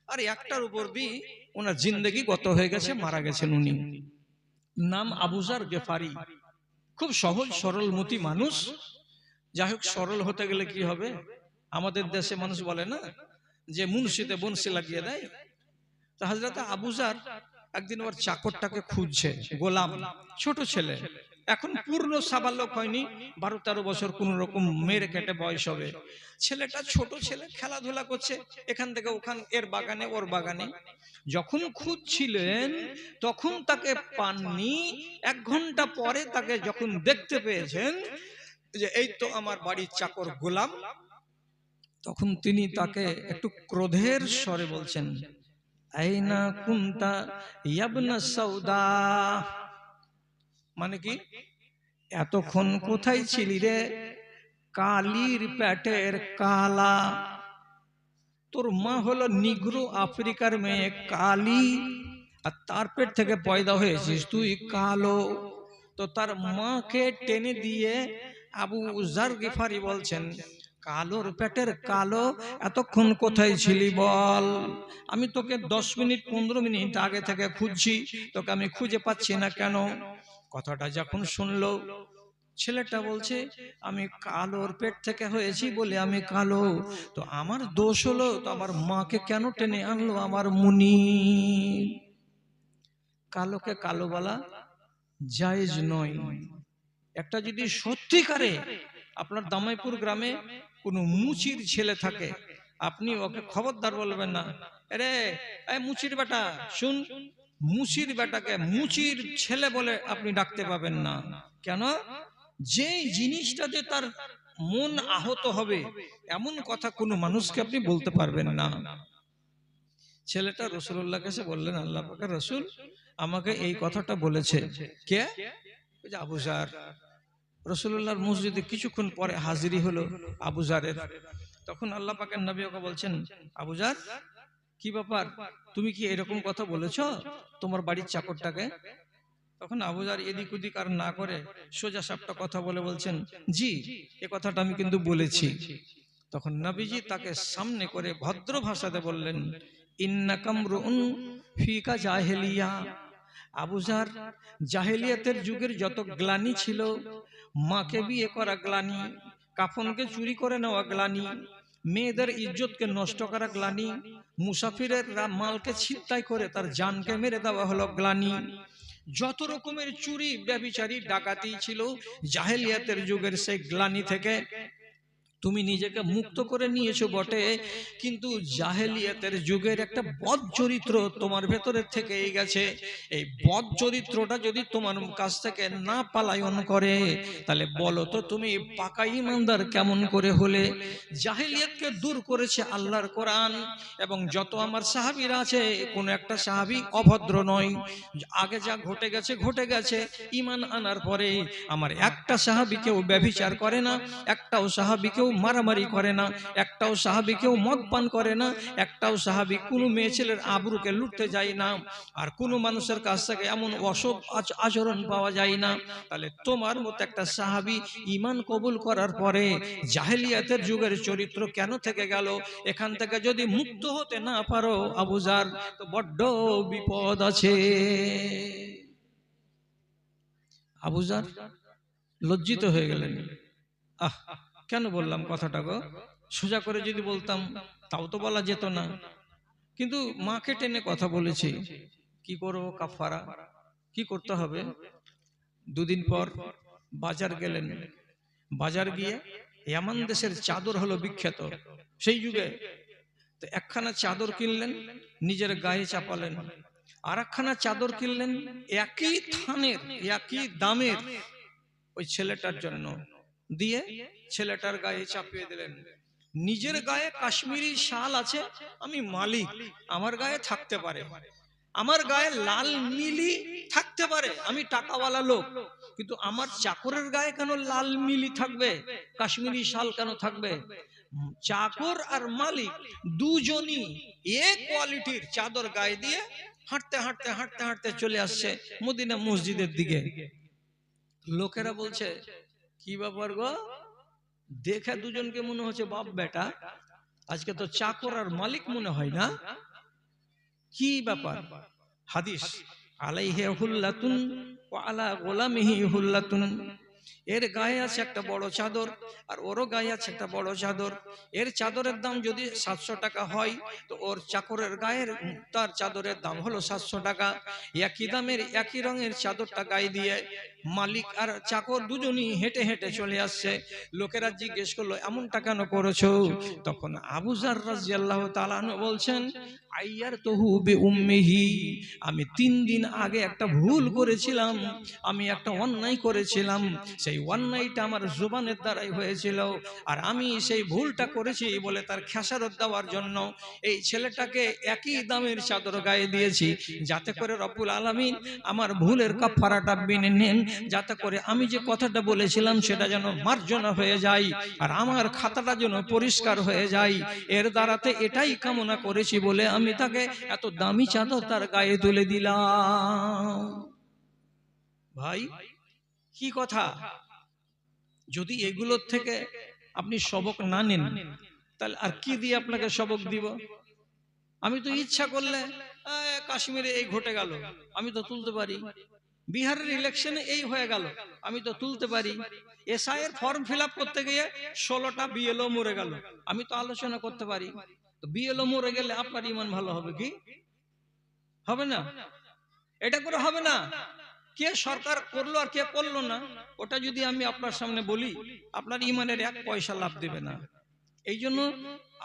আর একটার উপর দিয়ে ওনার জিন্দেগি গত হয়ে গেছে, মারা গেছেন উনি। নাম আবু যার গেফারি। খুব সহজ সরলমতি মানুষ। যাই হোক, সরল হতে গেলে কি হবে? আমাদের দেশে মানুষ বলে না যে মুন্সিতে বনসি লাগিয়ে দেয়। তো হযরত আবু যার একদিন ওর চাকরটাকে খুঁজছে, গোলাম, ছোট ছেলে, এখন পূর্ণ সাবালক হয়নি, 12-13 বছর কোন রকম মেরে কেটে বয়স হবে। ছেলেটা ছোট ছেলে, খেলাধুলা করছে এখান থেকে ওখান, এর বাগানে ওর বাগানে। যখন খুঁজছিলেন তখন তাকে পাননি। 1 ঘন্টা পরে তাকে যখন দেখতে পেয়েছেন যে এই তো আমার বাড়ির চাকর গোলাম, তখন তিনি তাকে একটু ক্রোধের স্বরে বলছেন, আইনা কুনতা ইয়াবনা সাউদা। মানে কি? এতক্ষণ কোথায় ছিলি রে কালির পেটের কালা? তোর মা হলো নিগ্রো আফ্রিকার মেয়ে কালি, আর তার পেট থেকে পয়দা হয়েছিস তুই কালো। তো তার মাকে টেনে দিয়ে আবু যার গিফারি বলছেন, কালোর পেটের কালো, এতক্ষণ কোথায় ছিলি বল? আমি তোকে 10 মিনিট 15 মিনিট আগে থেকে খুঁজছি, তোকে আমি খুঁজে পাচ্ছি না কেন? কথাটা যখন শুনলো, ছেলেটা বলছে, আমি কালোর পেট থেকে হয়েছি বলে আমি কালো, তো আমার দোষ হলো, তো আমার মাকে কেন টেনে আনলো আমার মুনি? কালোকে কালো বলা জায়েজ নয়। একটা যদি সত্যিকারে আপনার দামাইপুর গ্রামে কোনো মুচির ছেলে থাকে, আপনি ওকে খবরদার বলবেন না, আরে এই মুচির বেটা শুন। মুচির বেটাকে মুচির ছেলে বলে আপনি ডাকতে পাবেন না। কেন? যেই জিনিসটাতে তার মন আহত হবে এমন কথা কোনো মানুষকে আপনি বলতে পারবেন না। ছেলেটা রাসূলুল্লাহর কাছে বললেন, আল্লাহ পাকের রাসূল আমাকে এই কথাটা বলেছে। কে? আবু যার। রাসূলুল্লাহর মসজিদে কিছুক্ষণ পরে হাজিরি হলো আবু যারের। তখন আল্লাহ পাকের নবী ওকে বলছেন, আবু যার, কি ব্যাপার, তুমি কি এরকম কথা বলেছো তোমার বাড়ির চাকরটাকে? তখন আবু যার এদিক ওদিক আর না করে সোজা সাপটা কথা বলে বলছেন, জি, এ কথাটা আমি কিন্তু বলেছি। তখন নবীজি তাকে সামনে করে ভদ্র ভাষাতে বললেন, ইন্নাকাম রুউন ফিকা জাহেলিয়া। আবু যার, জাহেলিয়াতের যুগের যত গ্লানি ছিল, মাকে বিয়ে করা গ্লানি, কাফনকে চুরি করে নেওয়া গ্লানি, মেয়েদের ইজ্জতকে নষ্ট করা গ্লানি, মুসাফিরের মালকে ছিনতাই করে তার জানকে মেরে দেওয়া হলো গ্লানি, যত রকমের চুরি ব্যভিচারী ডাকাতি ছিল জাহেলিয়াতের যুগের সেই গ্লানি থেকে তুমি নিজেকে মুক্ত করে নিয়েছো বটে, কিন্তু জাহেলিয়াতের যুগের একটা বদ চরিত্র তোমার ভেতরে থেকেই গেছে। এই বদ চরিত্রটা যদি তোমার কাছ থেকে না পালায়ন করে, তাহলে বলো তো তুমি পাকা ঈমানদার কেমন করে হলে? জাহেলিয়াতকে দূর করেছে আল্লাহর কোরআন, এবং যত আমার সাহাবীরা আছে কোন একটা সাহাবী অভদ্র নয়। আগে যা ঘটে গেছে ঘটে গেছে, ঈমান আনার পরে আমার একটা সাহাবীকেও ব্যভিচার করে না, একটাও সাহাবীকেও মারামারি করে না, একটাও সাহাবী কেউ মদ পান করে না, একটাও সাহাবী কোনো মেয়ে ছেলের আবরুকে লুটতে যায় না, আর কোনো মানুষের কাছ থেকে এমন অসৎ আচরণ পাওয়া যায় না। তাহলে তোমার মতো একটা সাহাবী ঈমান কবুল করার পরে জাহেলিয়াতের যুগের চরিত্র কেন থেকে গেল? এখান থেকে যদি মুক্ত হতে না পারো আবু জার, তো বড্ড বিপদ আছে। আবু জার লজ্জিত হয়ে গেলেন। আহ, কেন বললাম কথাটা গো? সোজা করে যদি বলতাম তাও তো বলা যেত না, কিন্তু মাকে টেনে কথা বলেছি। কি করবো? কাফারা কি করতে হবে? দুদিন পর বাজার গেলেন। বাজার গিয়ে ইয়ামান দেশের চাদর হলো বিখ্যাত সেই যুগে। তো একখানা চাদর কিনলেন, নিজের গায়ে চাপালেন। আর একখানা চাদর কিনলেন একই থানের, একই দামের, ওই ছেলেটার জন্য, দিয়ে ছেলেটার গায়ে চাপিয়ে দিলেন। নিজের গায়ে কাশ্মীরি শাল আছে, আমি মালিক, আমার গায়ে থাকতে পারে। আমার গায়ে লাল মিলি থাকতে পারে, আমি টাকাওয়ালা লোক, কিন্তু আমার চাকরের গায়ে কেন লাল মিলি থাকবে? কাশ্মীরি শাল কেন থাকবে? চাকর আর মালিক দুজনই এক কোয়ালিটির চাদর গায়ে দিয়ে হাঁটতে হাঁটতে হাঁটতে হাঁটতে চলে আসছে মদিনা মসজিদের দিকে। লোকেরা বলছে, কি ব্যাপার গো? দেখে দুজনকে মনে হচ্ছে বাপ বেটা, আজকে তো চাকর আর মালিক মনে হয় না, কি ব্যাপার? হাদিস, আলাইহি হুল্লাতুন ওয়া আলা গোলামিহি হুল্লাতুন, এর গায়ে আছে একটা বড় চাদর আর ওরও গায়ে আছে একটা বড় চাদর। এর চাদরের দাম যদি 700 টাকা হয়, তো ওর চাকরের গায়ের তার চাদরের দাম হলো 700 টাকা। একই দামের একই রঙের চাদরটা গায়ে দিয়ে মালিক আর চাকর দুজনই হেঁটে হেঁটে চলে আসছে। লোকেরা জিজ্ঞেস করলো, এমনটা কেন করেছো? তখন আবু যার রাদিয়াল্লাহু তাআলা আনহু বলছেন, আইয়ারতুহু বিউম্মিহি, আমি 3 দিন আগে একটা ভুল করেছিলাম, আমি একটা অন্যায় করেছিলাম, সেই অন্যায়টা আমার জুবানের দ্বারাই হয়েছিল, আর আমি সেই ভুলটা করেছি বলে তার খেসারত দেওয়ার জন্য এই ছেলেটাকে একই দামের চাদর গায়ে দিয়েছি, যাতে করে রব্বুল আলামিন আমার ভুলের কাফারাটা মেনে নেন, যাতে করে আমি যে কথাটা বলেছিলাম সেটা যেন মার্জনা হয়ে যায় আর আমার খাতাটা যেন পরিষ্কার হয়ে যায়। এর দ্বারাতে এটাই কামনা করেছি বলে আমি তাকে এত দামি চাদর তার গায়ে তুলে দিলাম। ভাই কি কথা? যদি এগুলোর থেকে আপনি সবক না নেন, তাহলে আর কি দিয়ে আপনাকে সবক দিব? আমি তো ইচ্ছা করলে কাশ্মীরে এই ঘটে গেল, আমি তো তুলতে পারি। বিহারের ইলেকশনে এই হয়ে গেল, আমি তো তুলতে পারি। এসআই এর ফর্ম ফিল আপ করতে গিয়ে 16টা বিএলও মরে গেল, আমি তো আলোচনা করতে পারি। তো বিএলও মরে গেলে আপনার ইমান ভালো হবে কি? হবে না। এটা করে হবে না। কে সরকার করলো আর কে করলো না, ওটা যদি আমি আপনার সামনে বলি, আপনার ইমানের 1 পয়সা লাভ দেবে না। এই জন্য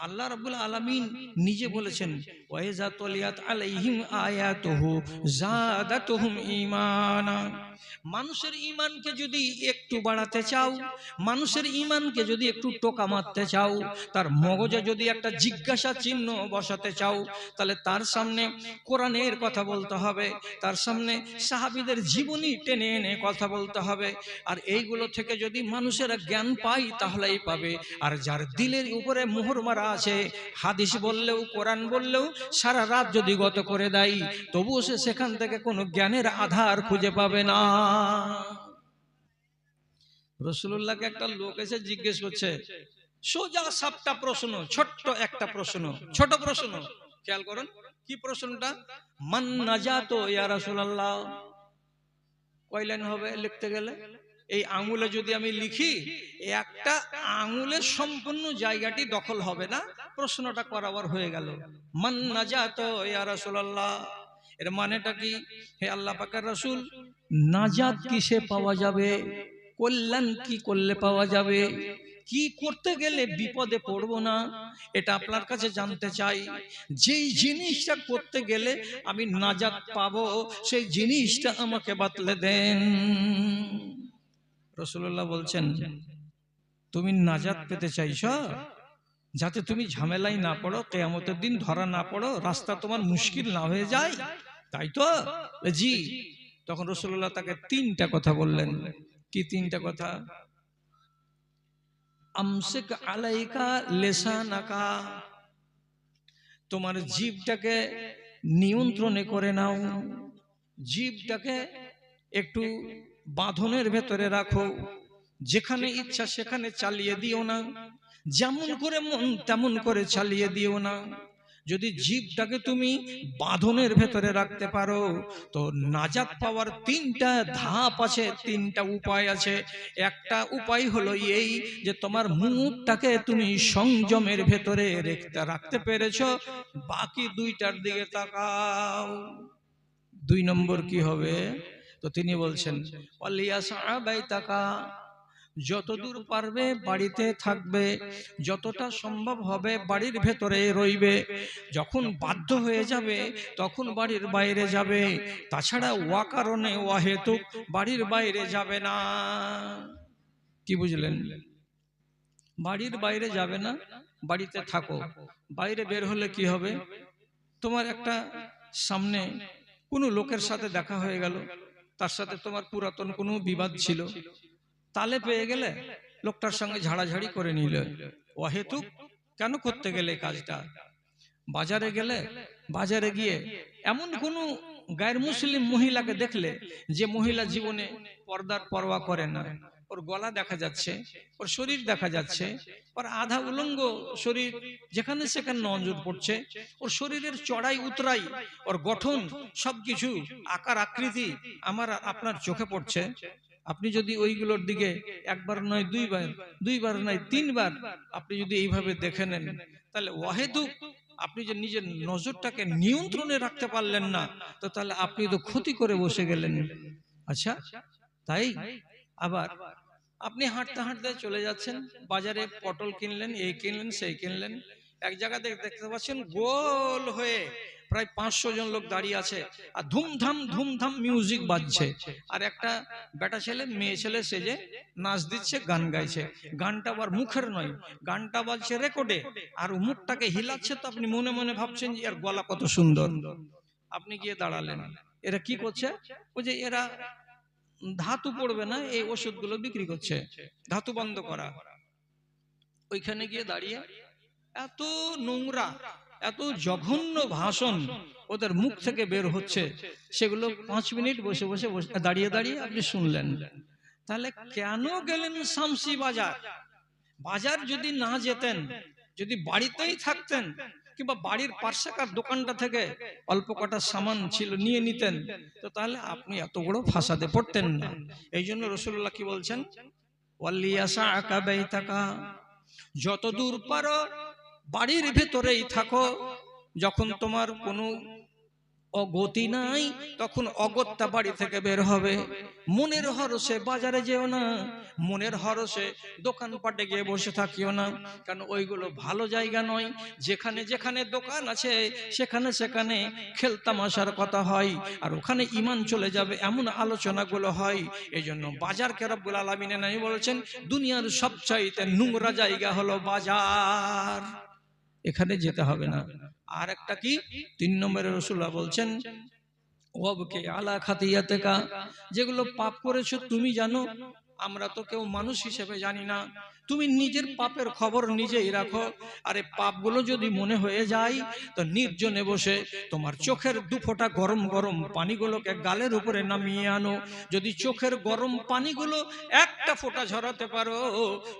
আল্লাহ রাব্বুল আলামিন নিজে বলেছেন, ওয়াইজা তুলিয়াত আলাইহিম আয়াতুহু যাদাতুহুম ঈমানা। মানুষের ঈমানকে যদি একটু বাড়াতে চাও, মানুষের ঈমানকে যদি একটু টোকা মারতে চাও, তার মগজে যদি একটা জিজ্ঞাসা চিহ্ন বসাতে চাও, তাহলে তার সামনে কোরআনের কথা বলতে হবে, তার সামনে সাহাবীদের জীবনী টেনে এনে কথা বলতে হবে। আর এইগুলো থেকে যদি মানুষেরা জ্ঞান পায় তাহলেই পাবে। আর যার দিলের উপরে মোহর মারা আছে, হাদিস বললেও কোরআন বললেও সারা রাত যদি গত করে দেয়, তবুও সে সেখান থেকে কোনো জ্ঞানের আধার খুঁজে পাবে না। রাসূলুল্লাহকে একটা লোক এসে জিজ্ঞেস করছে, সোজা সাপটা প্রশ্ন, ছোট্ট একটা প্রশ্ন, ছোট প্রশ্ন, খেয়াল করুন কি প্রশ্নটা? মান নাজাতো ইয়া রাসূলুল্লাহ। কয় লাইন হবে লিখতে গেলে? এই আঙুলে যদি আমি লিখি, একটা আঙুলের সম্পূর্ণ জায়গাটি দখল হবে না। প্রশ্নটা করাবার হয়ে গেল, মান নাজাতো ইয়া রাসূলুল্লাহ। এর মানেটা কি? হে আল্লাহ পাকের রাসূল, নাজাত কিসে পাওয়া যাবে? কল্যাণ কি করলে পাওয়া যাবে? কি করতে গেলে বিপদে পড়বো না, এটা আপনার কাছে জানতে চাই। যেই জিনিসটা করতে গেলে আমি নাজাত পাবো, সেই জিনিসটা আমাকে বাতলে দেন। রাসূলুল্লাহ বলছেন, তুমি নাজাত পেতে চাইছো যাতে তুমি ঝামেলায় না পড়ো, কিয়ামতের দিন ধরা না পড়ো, রাস্তা তোমার মুশকিল না হয়ে যায়, তাই তো? জি। তখন রাসূলুল্লাহ তাকে 3টা কথা বললেন। কি 3টা কথা? আমসিক আলাইকা লিসানাকা, তোমার জিভটাকে নিয়ন্ত্রণে করে নাও, জিভটাকে একটু বাঁধনের ভেতরে রাখো, যেখানে ইচ্ছা সেখানে চালিয়ে দিও না, যেমন করে মন তেমন করে চালিয়ে দিও না। যদি জিভটাকে তুমি বাঁধনের ভেতরে রাখতে পারো তো নাজাত পাওয়ার তিনটা ধাপ আছে, তিনটা উপায় আছে। একটা উপায় হলো এই যে তোমার মুখটাকে তুমি সংযমের ভেতরে রাখতে পেরেছো, বাকি দুইটার দিকে তাকাও। 2 নম্বর কি হবে? তো তিনি বলছেন ওয়ালিয়াসআবাইতাকা, যতদূর পারবে বাড়িতে থাকবে, যতটা সম্ভব হবে বাড়ির ভেতরে রইবে, যখন বাধ্য হয়ে যাবে তখন বাড়ির বাইরে যাবে, তাছাড়া ওয়াকারণে ওয়াহেতুক বাড়ির বাইরে যাবে না। কি বুঝলেন? বাড়ির বাইরে যাবে না, বাড়িতে থাকো। বাইরে বের হলে কি হবে? তোমার একটা সামনে কোনো লোকের সাথে দেখা হয়ে গেল, তার সাথে তোমার পুরাতন কোনো বিবাদ ছিল, তালে পেয়ে গেলে লোকটার সঙ্গে ঝাড়াঝাড়ি করে নিলে, অহেতুক কেন করতে গেলে কাজটা? বাজারে গেলে, বাজারে গিয়ে এমন কোনো গায়ের মুসলিম মহিলাকে দেখলে যে মহিলা জীবনে পর্দার পরোয়া করে না, ওর গলা দেখা যাচ্ছে, ওর শরীর দেখা যাচ্ছে, ওর আধা উলঙ্গ শরীর যেখানে সেখানে নজর পড়ছে, ওর শরীরের চড়াই উতরাই, ওর গঠন সবকিছু আকার আকৃতি আমার আপনার চোখে পড়ছে, আপনি যদি ওইগুলোর দিকে একবার নয় দুইবার, দুইবার নয় তিনবার আপনি যদি এইভাবে দেখে নেন, তাহলে ওয়াহেদুক আপনি যে নিজের নজরটাকে নিয়ন্ত্রণে রাখতে পারলেন না, তো তাহলে আপনি তো ক্ষতি করে বসে গেলেন। আচ্ছা, তাই আবার আপনি হাঁটতে হাঁটতে চলে যাচ্ছেন, বাজারে পটল কিনলেন, এই কিনলেন সেই কিনলেন, এক জায়গাতে দেখতে পাচ্ছেন গোল হয়ে প্রায় 500 জন লোক দাঁড়িয়ে আছে, আর ধুমধাম ধুমধাম মিউজিক বাজছে, আর একটা বেটা ছেলে মেয়ে ছেলে সেজে নাচ দিচ্ছে, গান গাইছে, গানটা আবার মুখের নয়, গানটা বাজছে রেকর্ডে, আর মুখটাকে হিলাচ্ছে, তো আপনি মনে মনে ভাবছেন যে এর গলা কত সুন্দর। আপনি গিয়ে দাঁড়ালেন, এরা কি করছে? ওই যে এরা ধাতু পড়বে না এই ওষুধগুলো বিক্রি করছে, ধাতু বন্ধ করা। ওইখানে গিয়ে দাঁড়িয়ে এত নোংরা, এত জঘন্য ভাষণ ওদের মুখ থেকে বের হচ্ছে, সেগুলো 5 মিনিট বসে বসে দাঁড়িয়ে দাঁড়িয়ে আপনি শুনলেন। তাহলে কেন গেলেন শামসি বাজার? বাজার যদি না যেতেন, যদি বাড়িতেই থাকতেন, কিংবা বাড়ির পার্শ্বেকার দোকানটা থেকে অল্প কটা সামান ছিল নিয়ে নিতেন, তো তাহলে আপনি এত বড় ফাসাদে পড়তেন না। এই জন্য রাসূলুল্লাহ কি বলছেন? ওয়ালিয়াসআকা বাইতাকা, যতদূর পারো বাড়ির ভেতরেই থাকো, যখন তোমার কোনো অগতি নাই তখন অগত্যা বাড়ি থেকে বের হবে। মনের হরসে বাজারে যেও না, মনের হরসে দোকানপাটে গিয়ে বসে থাকিও না, কারণ ওইগুলো ভালো জায়গা নয়। যেখানে যেখানে দোকান আছে সেখানে সেখানে খেলতামাশার কথা হয়, আর ওখানে ঈমান চলে যাবে এমন আলোচনাগুলো হয়। এই জন্য বাজারকে রব্বুল আলামিন নাই বলেছেন দুনিয়ার সবচাইতে নোংরা জায়গা হলো বাজার, এখানে যেতে হবে না। আর একটা কি 3 নম্বরে রাসূলুল্লাহ বলছেন ওয়াবকি আলা খাতিয়াতিকা, যেগুলো পাপ করেছো তুমি জানো, আমরা তো কেউ মানুষ হিসেবে জানি না, তুমি নিজের পাপের খবর নিজেই রাখো। আর এই পাপগুলো যদি মনে হয়ে যায় তো নির্জনে বসে তোমার চোখের 2 ফোঁটা গরম গরম পানিগুলোকে গালের উপরে নামিয়ে আনো। যদি চোখের গরম পানিগুলো একটা ফোঁটা ঝরাতে পারো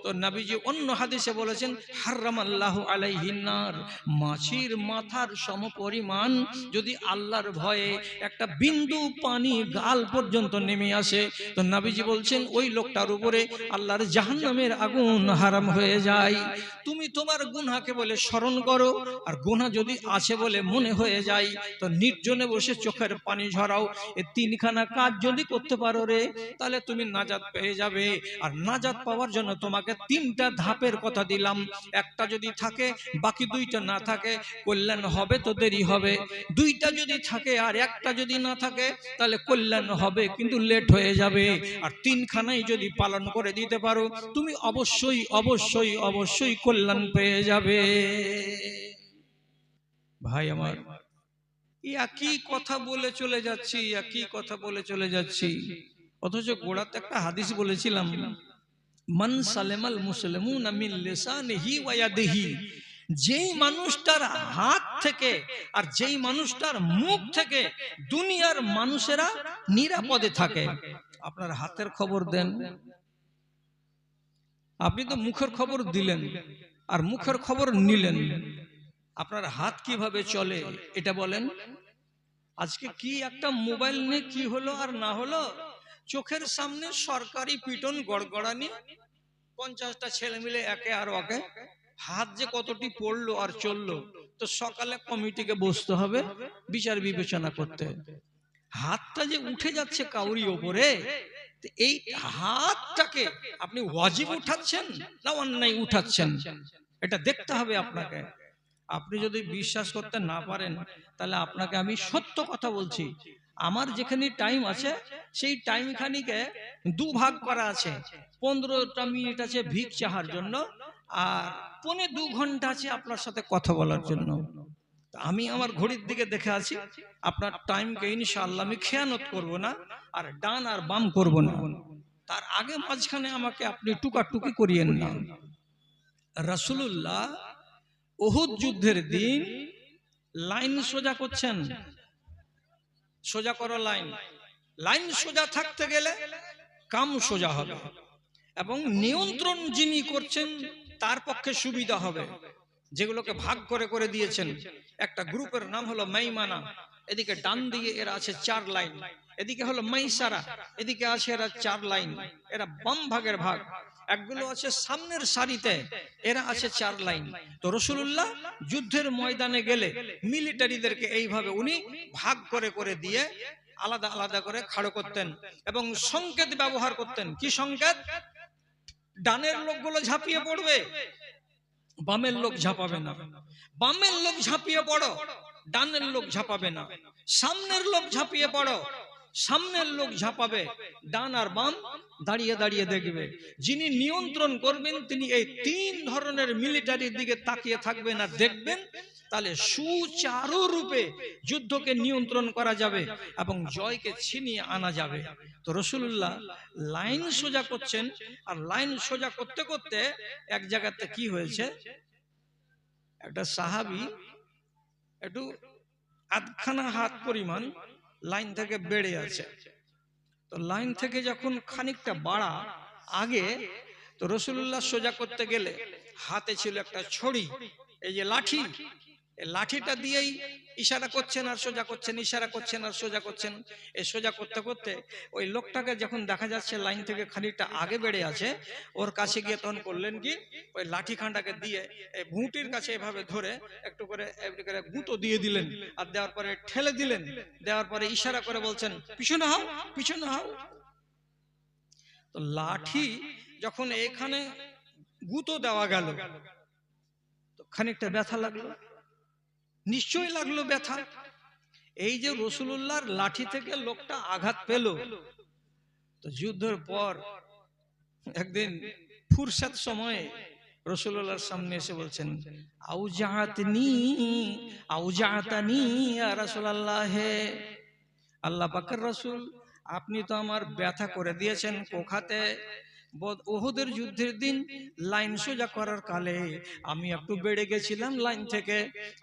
তো নবীজি অন্য হাদিসে বলেছেন হারামাল্লাহু আলাইহিন নার, মাছির মাথার সমপরিমাণ যদি আল্লাহর ভয়ে একটা বিন্দু পানি গাল পর্যন্ত নেমে আসে তো নবীজি বলছেন ওই লোকটার উপরে আল্লাহর জাহান্নামের আগুন হারাম হয়ে যায়। তুমি তোমার গুনাহকে বলে স্মরণ করো, আর গুনাহ যদি আছে বলে মনে হয়ে যায় তো নির্জনে বসে চোখের পানি ঝরাও। এই 3খানা কাজ যদি করতে পারো রে, তাহলে তুমি নাজাত পেয়ে যাবে। আর নাজাত পাওয়ার জন্য তোমাকে 3টা ধাপের কথা দিলাম, একটা যদি থাকে বাকি 2টা না থাকে কল্যাণ হবে তো দেরি হবে, 2টা যদি থাকে আর একটা যদি না থাকে তাহলে কল্যাণ হবে কিন্তু লেট হয়ে যাবে। আর 3খানাই যদি পালন করে দিতে পারো তুমি অবশ্যই অবশ্যই অবশ্যই কল্যাণ পেয়ে যাবে। ভাই আমার, একই কথা বলে চলে যাচ্ছি, একই কথা বলে চলে যাচ্ছি, অথচ গোড়াতে একটা হাদিস বলেছিলাম মান সালামাল মুসলিমুনা মিন লিসানিহি ওয়া ইয়াদিহি, যেই মানুষটার হাত থেকে আর যেই মানুষটার মুখ থেকে দুনিয়ার মানুষেরা নিরাপদে থাকে। আপনার হাতের খবর দেন, আপনি তো মুখের খবর দিলেন আর মুখের খবর নিলেন, আপনার হাত কিভাবে চলে এটা বলেন। আজকে কি একটা মোবাইল নিয়ে কি হলো আর না হলো, চোখের সামনে সরকারি পিটন গড়গড়ানি, 50টা ছেলে মিলে একে আর ওকে, হাত যে কতটি পড়লো আর চললো। তো সকালে কমিটিকে বসতে হবে বিচার বিবেচনা করতে। হাতটা যে উঠে যাচ্ছে কাউরি ওপরে, এই হাতটাকে আপনি ওয়াজিব উঠাচ্ছেন না অন্যায় উঠাচ্ছেন, এটা দেখতে হবে আপনাকে। আপনি যদি বিশ্বাস করতে না পারেন তাহলে আপনাকে আমি সত্য কথা বলছি, আমার যেখানে টাইম আছে সেই টাইম খানিকে দুভাগ করা আছে। 15টা মিনিট আছে ভিক চাহার জন্য, আর 1.25 ঘন্টা আছে আপনার সাথে কথা বলার জন্য। আমি আমার ঘড়ির দিকে দেখে আছি, আপনার টাইমকে ইনশাআল্লাহ আমি খেয়ানত করব না, আর ডান আর বাম করব না। তার আগে মাঝখানে আমাকে আপনি টুকাটুকি করিয়েন না। রাসূলুল্লাহ উহুদ যুদ্ধের দিন লাইন সোজা করছেন, সোজা করো লাইন, লাইন সোজা থাকতে গেলে কাম সোজা হবে, এবং নিয়ন্ত্রণ যিনি করছেন তার পক্ষে সুবিধা হবে। যেগুলোকে ভাগ করে করে দিয়েছেন, একটা গ্রুপের নাম হলো মাইমানা, এদিকে ডান দিকে এরা আছে 4 লাইন, এদিকে হলো মাইসারা, এদিকে আছে এরা 4 লাইন, এরা বাম ভাগের ভাগ। একগুলো আছে সামনের সারিতে, এরা আছে 4 লাইন। তো রাসূলুল্লাহ যুদ্ধের ময়দানে গেলে মিলিটারিদেরকে এইভাবে উনি ভাগ করে করে দিয়ে আলাদা আলাদা করে খাড়ো করতেন, এবং সংকেত ব্যবহার করতেন। কি সংকেত? ডানের লোকগুলো ঝাঁপিয়ে পড়বে, বামের লোক ঝাঁপাবে না, বামের লোক ঝাঁপিয়ে পড়ো, ডানের লোক ঝাঁপাবে না, সামনের লোক ঝাঁপিয়ে পড়ো, সামনের লোক ঝাঁপাবে, ডান আর বাম দাঁড়িয়ে দাঁড়িয়ে দেখবে। যিনি নিয়ন্ত্রণ করবেন তিনি এই 3 ধরনের মিলিটারির দিকে তাকিয়ে থাকবেন আর দেখবেন, তাহলে সুচারু রূপে যুদ্ধকে নিয়ন্ত্রণ করা যাবে এবং জয়কে ছিনিয়ে আনা যাবে। তো রাসূলুল্লাহ লাইন সোজা করছেন, আর লাইন সোজা করতে করতে এক জায়গাতে কি হয়েছে, একটা সাহাবী একটু আধখানা হাত পরিমাণ লাইন থেকে বেড়ে আছে। তো লাইন থেকে যখন খানিকটা বাড়া আগে, তো রাসূলুল্লাহ সোজা করতে গেলে হাতে ছিল একটা ছড়ি, এই যে লাঠি, এই লাঠিটা দিয়েই ইশারা করছেন আর সোজা করছেন, ইশারা করছেন আর সোজা করছেন। এই সোজা করতে করতে ওই লোকটাকে যখন দেখা যাচ্ছে লাইন থেকে খানিকটা আগে বেড়ে আছে, ওর কাছে গিয়ে তখন করলেন কি, ওই লাঠি খান্ডাকে দিয়ে এই ভুঁটির কাছে এভাবে ধরে একটু করে গুঁতো দিয়ে দিলেন, আর দেওয়ার পরে ঠেলে দিলেন, দেওয়ার পরে ইশারা করে বলছেন পিছনে হও, পিছনে হও। তো লাঠি যখন এখানে গুঁতো দেওয়া গেল, তো খানিকটা ব্যথা লাগলো, নিশ্চয়ই লাগলো ব্যথা। এই যে রাসূলুল্লাহর লাঠি থেকে লোকটা আঘাত পেল। তো যুদ্ধের পর একদিন ফুরসাত সময়ে রাসূলুল্লাহর সামনে এসে বলছেন, আউজাতানি ইয়া রাসূলুল্লাহ, আল্লাহ পাকের রাসূল আপনি তো আমার ব্যথা করে দিয়েছেন কোখাতে। উহুদের যুদ্ধের দিন লাইন সোজা করার কালে আমি একটু বেড়ে গেছিলাম লাইন থেকে,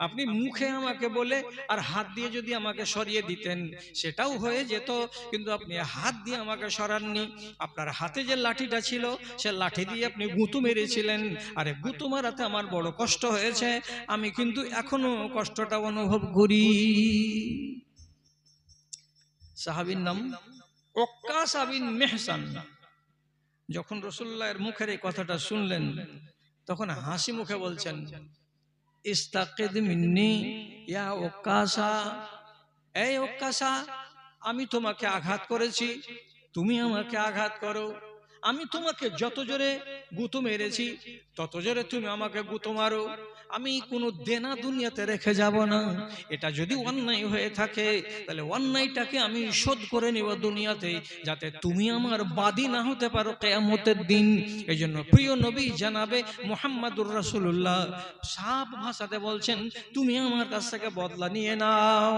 আপনি মুখে আমাকে বলে আর হাত দিয়ে যদি আমাকে সরিয়ে দিতেন সেটাও হয়ে যেত, কিন্তু আপনি হাত দিয়ে আমাকে সরাননি। আপনার হাতে যে লাঠিটা ছিল সে লাঠি দিয়ে আপনি গুঁতো মেরেছিলেন, আরে গুঁতো মারাতে আমার বড় কষ্ট হয়েছে, আমি কিন্তু এখনো কষ্টটা অনুভব করি। সাহাবীর নাম ওক্কাসা বিন মেহসান। যখন রাসূলুল্লাহর মুখের এই কথাটা শুনলেন তখন হাসি মুখে বলছেন, ইস্তাকিদ মিন্নি ইয়া ওক্কাসা, এই ওক্কাসা আমি তোমাকে আঘাত করেছি, তুমি আমাকে আঘাত করো। আমি তোমাকে যত জোরে গুঁতো মেরেছি তত জোরে তুমি আমাকে গুঁতো মারো। আমি কোনো দেনা দুনিয়াতে রেখে যাব না। এটা যদি অন্যায় হয়ে থাকে তাহলে অন্যায়টাকে আমি শোধ করে নিব দুনিয়াতে, যাতে তুমি আমার বাদী না হতে পারো কিয়ামতের দিন। এই জন্য প্রিয় নবী জানাবে মুহাম্মাদুর রাসূলুল্লাহ সাফ ভাষাতে বলছেন, তুমি আমার কাছ থেকে বদলা নিয়ে নাও।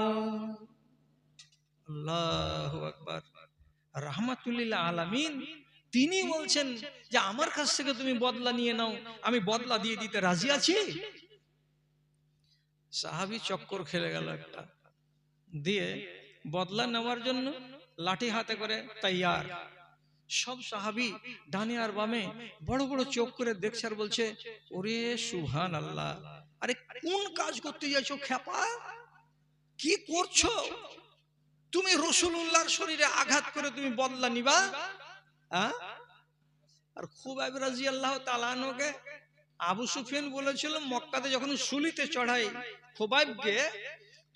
আল্লাহু আকবার। রাহমাতুল লিল আলামিন তিনি বলছেন যে আমার কাছ থেকে তুমি বদলা নিয়ে নাও, আমি বদলা দিয়ে দিতে রাজি আছি। সাহাবী চক্কর খেলে গেল একটা, দিয়ে বদলা নেওয়ার জন্য লাঠি হাতে করে তৈয়ার। সব সাহাবী ডানে আর বামে বড় বড় চোখ করে দেখছে আর বলছে, ওরে সুবহানাল্লাহ, আরে কোন কাজ করতে যাচ্ছ খেপা, কি করছো তুমি? রাসূলুল্লাহর শরীরে আঘাত করে তুমি বদলা নিবা? আর খুবাইব রাদিয়াল্লাহু তাআলা আনহুকে আবু সুফিয়ান বলেছিল মক্কাতে যখন শুলিতে চড়াই খুবাইবকে,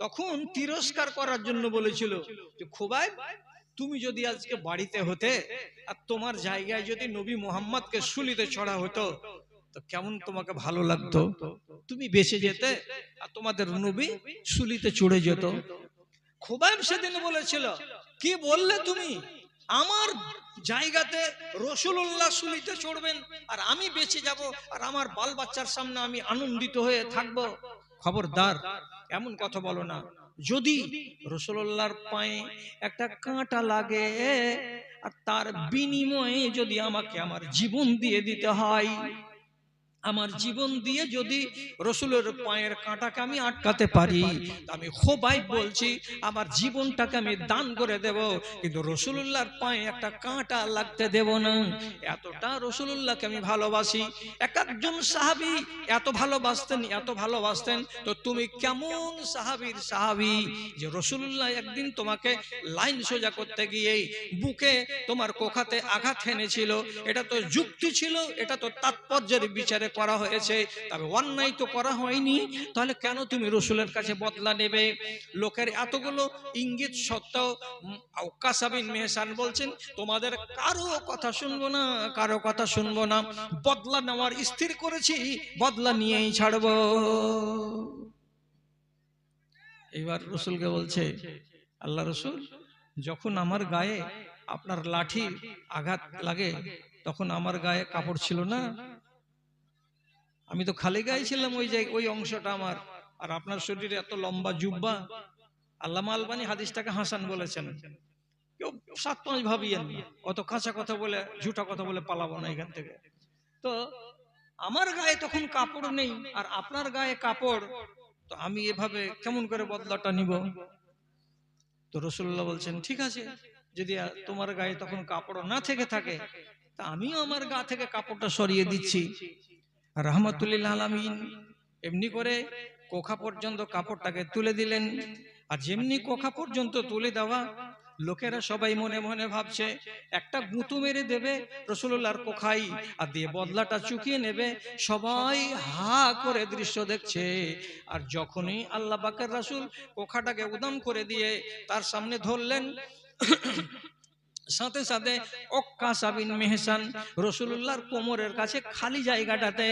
তখন তিরস্কার করার জন্য বলেছিল যে খুবাইব, তুমি যদি আজকে বাড়িতে হতে আর তোমার জায়গায় যদি নবী মুহাম্মদকে শুলিতে চড়া হতো তো কেমন তোমাকে ভালো লাগতো? তুমি বেঁচে যেতে আর তোমাদের নবী শুলিতে চড়ে যেত। খুবাইব সেদিন বলেছিল, কি বললে তুমি? আমার জায়গাতে রাসূলুল্লাহ শুলিতে চড়বেন আর আমি বেঁচে যাব আর আমার বাল বাচ্চার সামনে আমি আনন্দিত হয়ে থাকব? খবরদার, এমন কথা বলো না। যদি রাসূলুল্লাহর পায়ে একটা কাঁটা লাগে আর তার বিনিময়ে যদি আমাকে আমার জীবন দিয়ে দিতে হয়, আমার জীবন দিয়ে যদি রাসূলের পায়ের কাঁটাকে আমি আটকাতে পারি, আমি খুবাইব বলছি আমার জীবনটাকে আমি দান করে দেব, কিন্তু রাসূলুল্লাহর পায়ে একটা কাঁটা লাগতে দেব না। এতটা রাসূলুল্লাহকে আমি ভালোবাসি। একজন সাহাবী এত ভালোবাসতেন, এত ভালোবাসতেন, তো তুমি কেমন সাহাবীর সাহাবী যে রাসূলুল্লাহ একদিন তোমাকে লাইন সোজা করতে গিয়ে বুকে তোমার কোখাতে আঘাত এনেছিল? এটা তো যুক্তি ছিল, এটা তো তাৎপর্যের বিচারে করা হয়েছে, তবে অন্যায় তো করা হয়নি। তাহলে কেন তুমি রাসূলের কাছে বদলা নেবে? লোকের এতগুলো ইঙ্গিত সত্ত্বেও ওকাশা বিন মেহসান বলছেন, তোমাদের কারো কথা শুনবো না, কারো কথা শুনবো না, বদলা নেওয়ার স্থির করেছি, বদলা নিয়েই ছাড়বো। এবার রাসূলকে বলছে, আল্লাহ রাসূল, যখন আমার গায়ে আপনার লাঠি আঘাত লাগে তখন আমার গায়ে কাপড় ছিল না, আমি তো খালি গায়ে ছিলাম, ওই অংশটা আমার, আর আপনার শরীরে এত লম্বা জুব্বা। আল্লামা আলবানী হাদিসটাকে হাসান বলেছেন। কেউ 7-5 ভাবিয়েন না, অত কাঁচা কথা বলে ঝুটা কথা বলে পালাবো না এখান থেকে। তো আমার গায়ে তখন কাপড় নেই আর আপনার গায়ে কাপড়, তো আমি এভাবে কেমন করে বদলাটা নিব? তো রাসূলুল্লাহ বলছেন, ঠিক আছে, যদি তোমার গায়ে তখন কাপড় না থেকে থাকে তা আমিও আমার গা থেকে কাপড়টা সরিয়ে দিচ্ছি। রাহমাতুল্লিল আলামিন এমনি করে কোখা পর্যন্ত কাপড়টাকে তুলে দিলেন। আর যেমনি কোখা পর্যন্ত তুলে দেওয়া, লোকেরা সবাই মনে মনে ভাবছে একটা গুঁতো মেরে দেবে রাসূলুল্লাহর কোখাই আর দিয়ে বদলাটা চুকিয়ে নেবে। সবাই হা করে দৃশ্য দেখছে। আর যখনই আল্লাহ পাকের রাসূল কোখাটাকে উদাম করে দিয়ে তার সামনে ধরলেন, সাথে সাথে ওকাশা বিন মেহসান রাসূলুল্লাহর কোমরের কাছে খালি জায়গাটাতে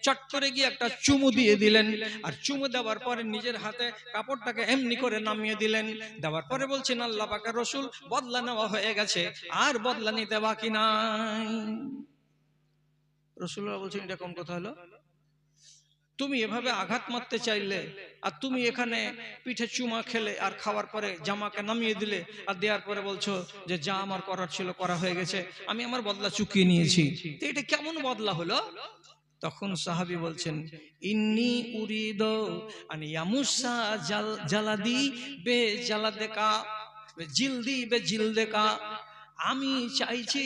চট করে গিয়ে একটা চুমু দিয়ে দিলেন। আর চুমু দেওয়ার পরে নিজের হাতে কাপড়টাকে এমনি করে নামিয়ে দিলেন। দেওয়ার পরে বলছেন, আল্লাহ পাকের রাসূল, বদলা নেওয়া হয়ে গেছে, আর বদলা নিতে বাকি নাই। রাসূলুল্লাহ বলছেন, এটা কোন কথা হলো? তুমি এভাবে আঘাত মারতে চাইলে আর তুমি এখানে পিঠে চুমা খেলে আর খাওয়ার পরে জামাকে নামিয়ে দিলে আর দেওয়ার পরে বলছো যে যা আমার করার ছিল করা হয়ে গেছে, আমি আমার বদলা চুকিয়ে নিয়েছি। তো এটা কেমন বদলা হলো? তখন সাহাবী বলছেন, ইন্নী উরিদু আন ইয়ামুসা জালাদি বে জালাদেকা জিলদি বে জিলদেকা, আমি চাইছি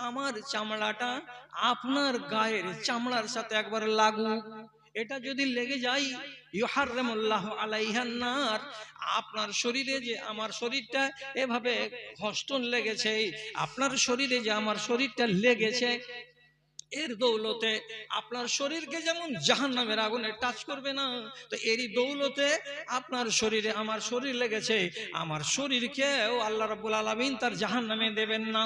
আমার চামড়াটা আপনার গায়ের চামড়ার সাথে একবার লাগুক। এটা যদি লেগে যায়, ইউহাররিমুল্লাহু আলাইহান নার, আপনার শরীরে যে আমার শরীরটা এভাবে ঘষ্টন লেগেছে, আপনার শরীরে যে আমার শরীরটা লেগেছে, এর দৌলতে আপনার শরীরকে যেমন জাহান্নামের আগুনে টাচ করবে না, তো এরই দৌলতে আপনার শরীরে আমার শরীর লেগেছে, আমার শরীরকেও আল্লাহ রাব্বুল আলামিন তার জাহান্নামে দেবেন না।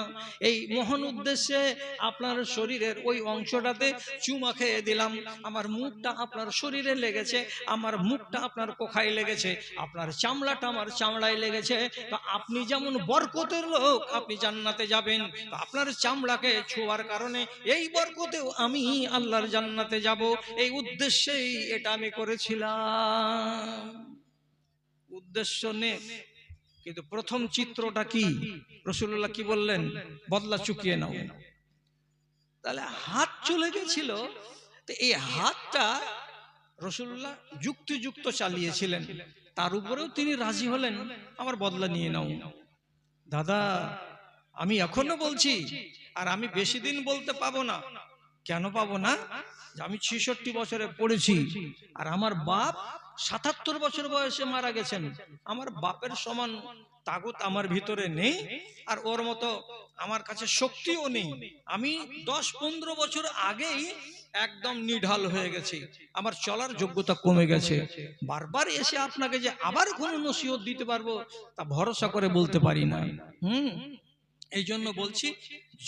এই মহান উদ্দেশ্যে আপনার শরীরের ওই অংশটাতে চুমা খেয়ে দিলাম। আমার মুখটা আপনার শরীরে লেগেছে, আমার মুখটা আপনার কোখায় লেগেছে, আপনার চামড়াটা আমার চামড়ায় লেগেছে। তো আপনি যেমন বরকতের লোক, আপনি জান্নাতে যাবেন, তো আপনার চামড়াকে ছোঁয়ার কারণে এই বরকতেও আমি আল্লাহর জান্নাতে যাব। এই উদ্দেশ্যেই এটা আমি করেছিলাম। উদ্দেশ্য নেই, কিন্তু প্রথম চিত্রটা কি? রাসূলুল্লাহ কি বললেন? বদলা চুকিয়ে নাও। তাহলে হাত চলে গেছিল। তো এই হাতটা রাসূলুল্লাহ যুক্তিযুক্ত চালিয়েছিলেন, তার উপরেও তিনি রাজি হলেন, আমার বদলা নিয়ে নাও। দাদা আমি এখনো বলছি, আর আমি বেশি দিন বলতে পাবো না। কেন পাবো না? যে আমি 66 বছরে পড়েছি, আর আমার বাপ 77 বছর বয়সে মারা গেছেন। আমার বাপের সমান তাগত আমার ভিতরে নেই, আর ওর মতো আমার কাছে শক্তিও নেই। আমি 10-15 বছর আগেই একদম নিঢাল হয়ে গেছি, আমার চলার যোগ্যতা কমে গেছে। বারবার এসে আপনাকে যে আবার কোনো নসিহত দিতে পারবো তা ভরসা করে বলতে পারি না। এই জন্য বলছি,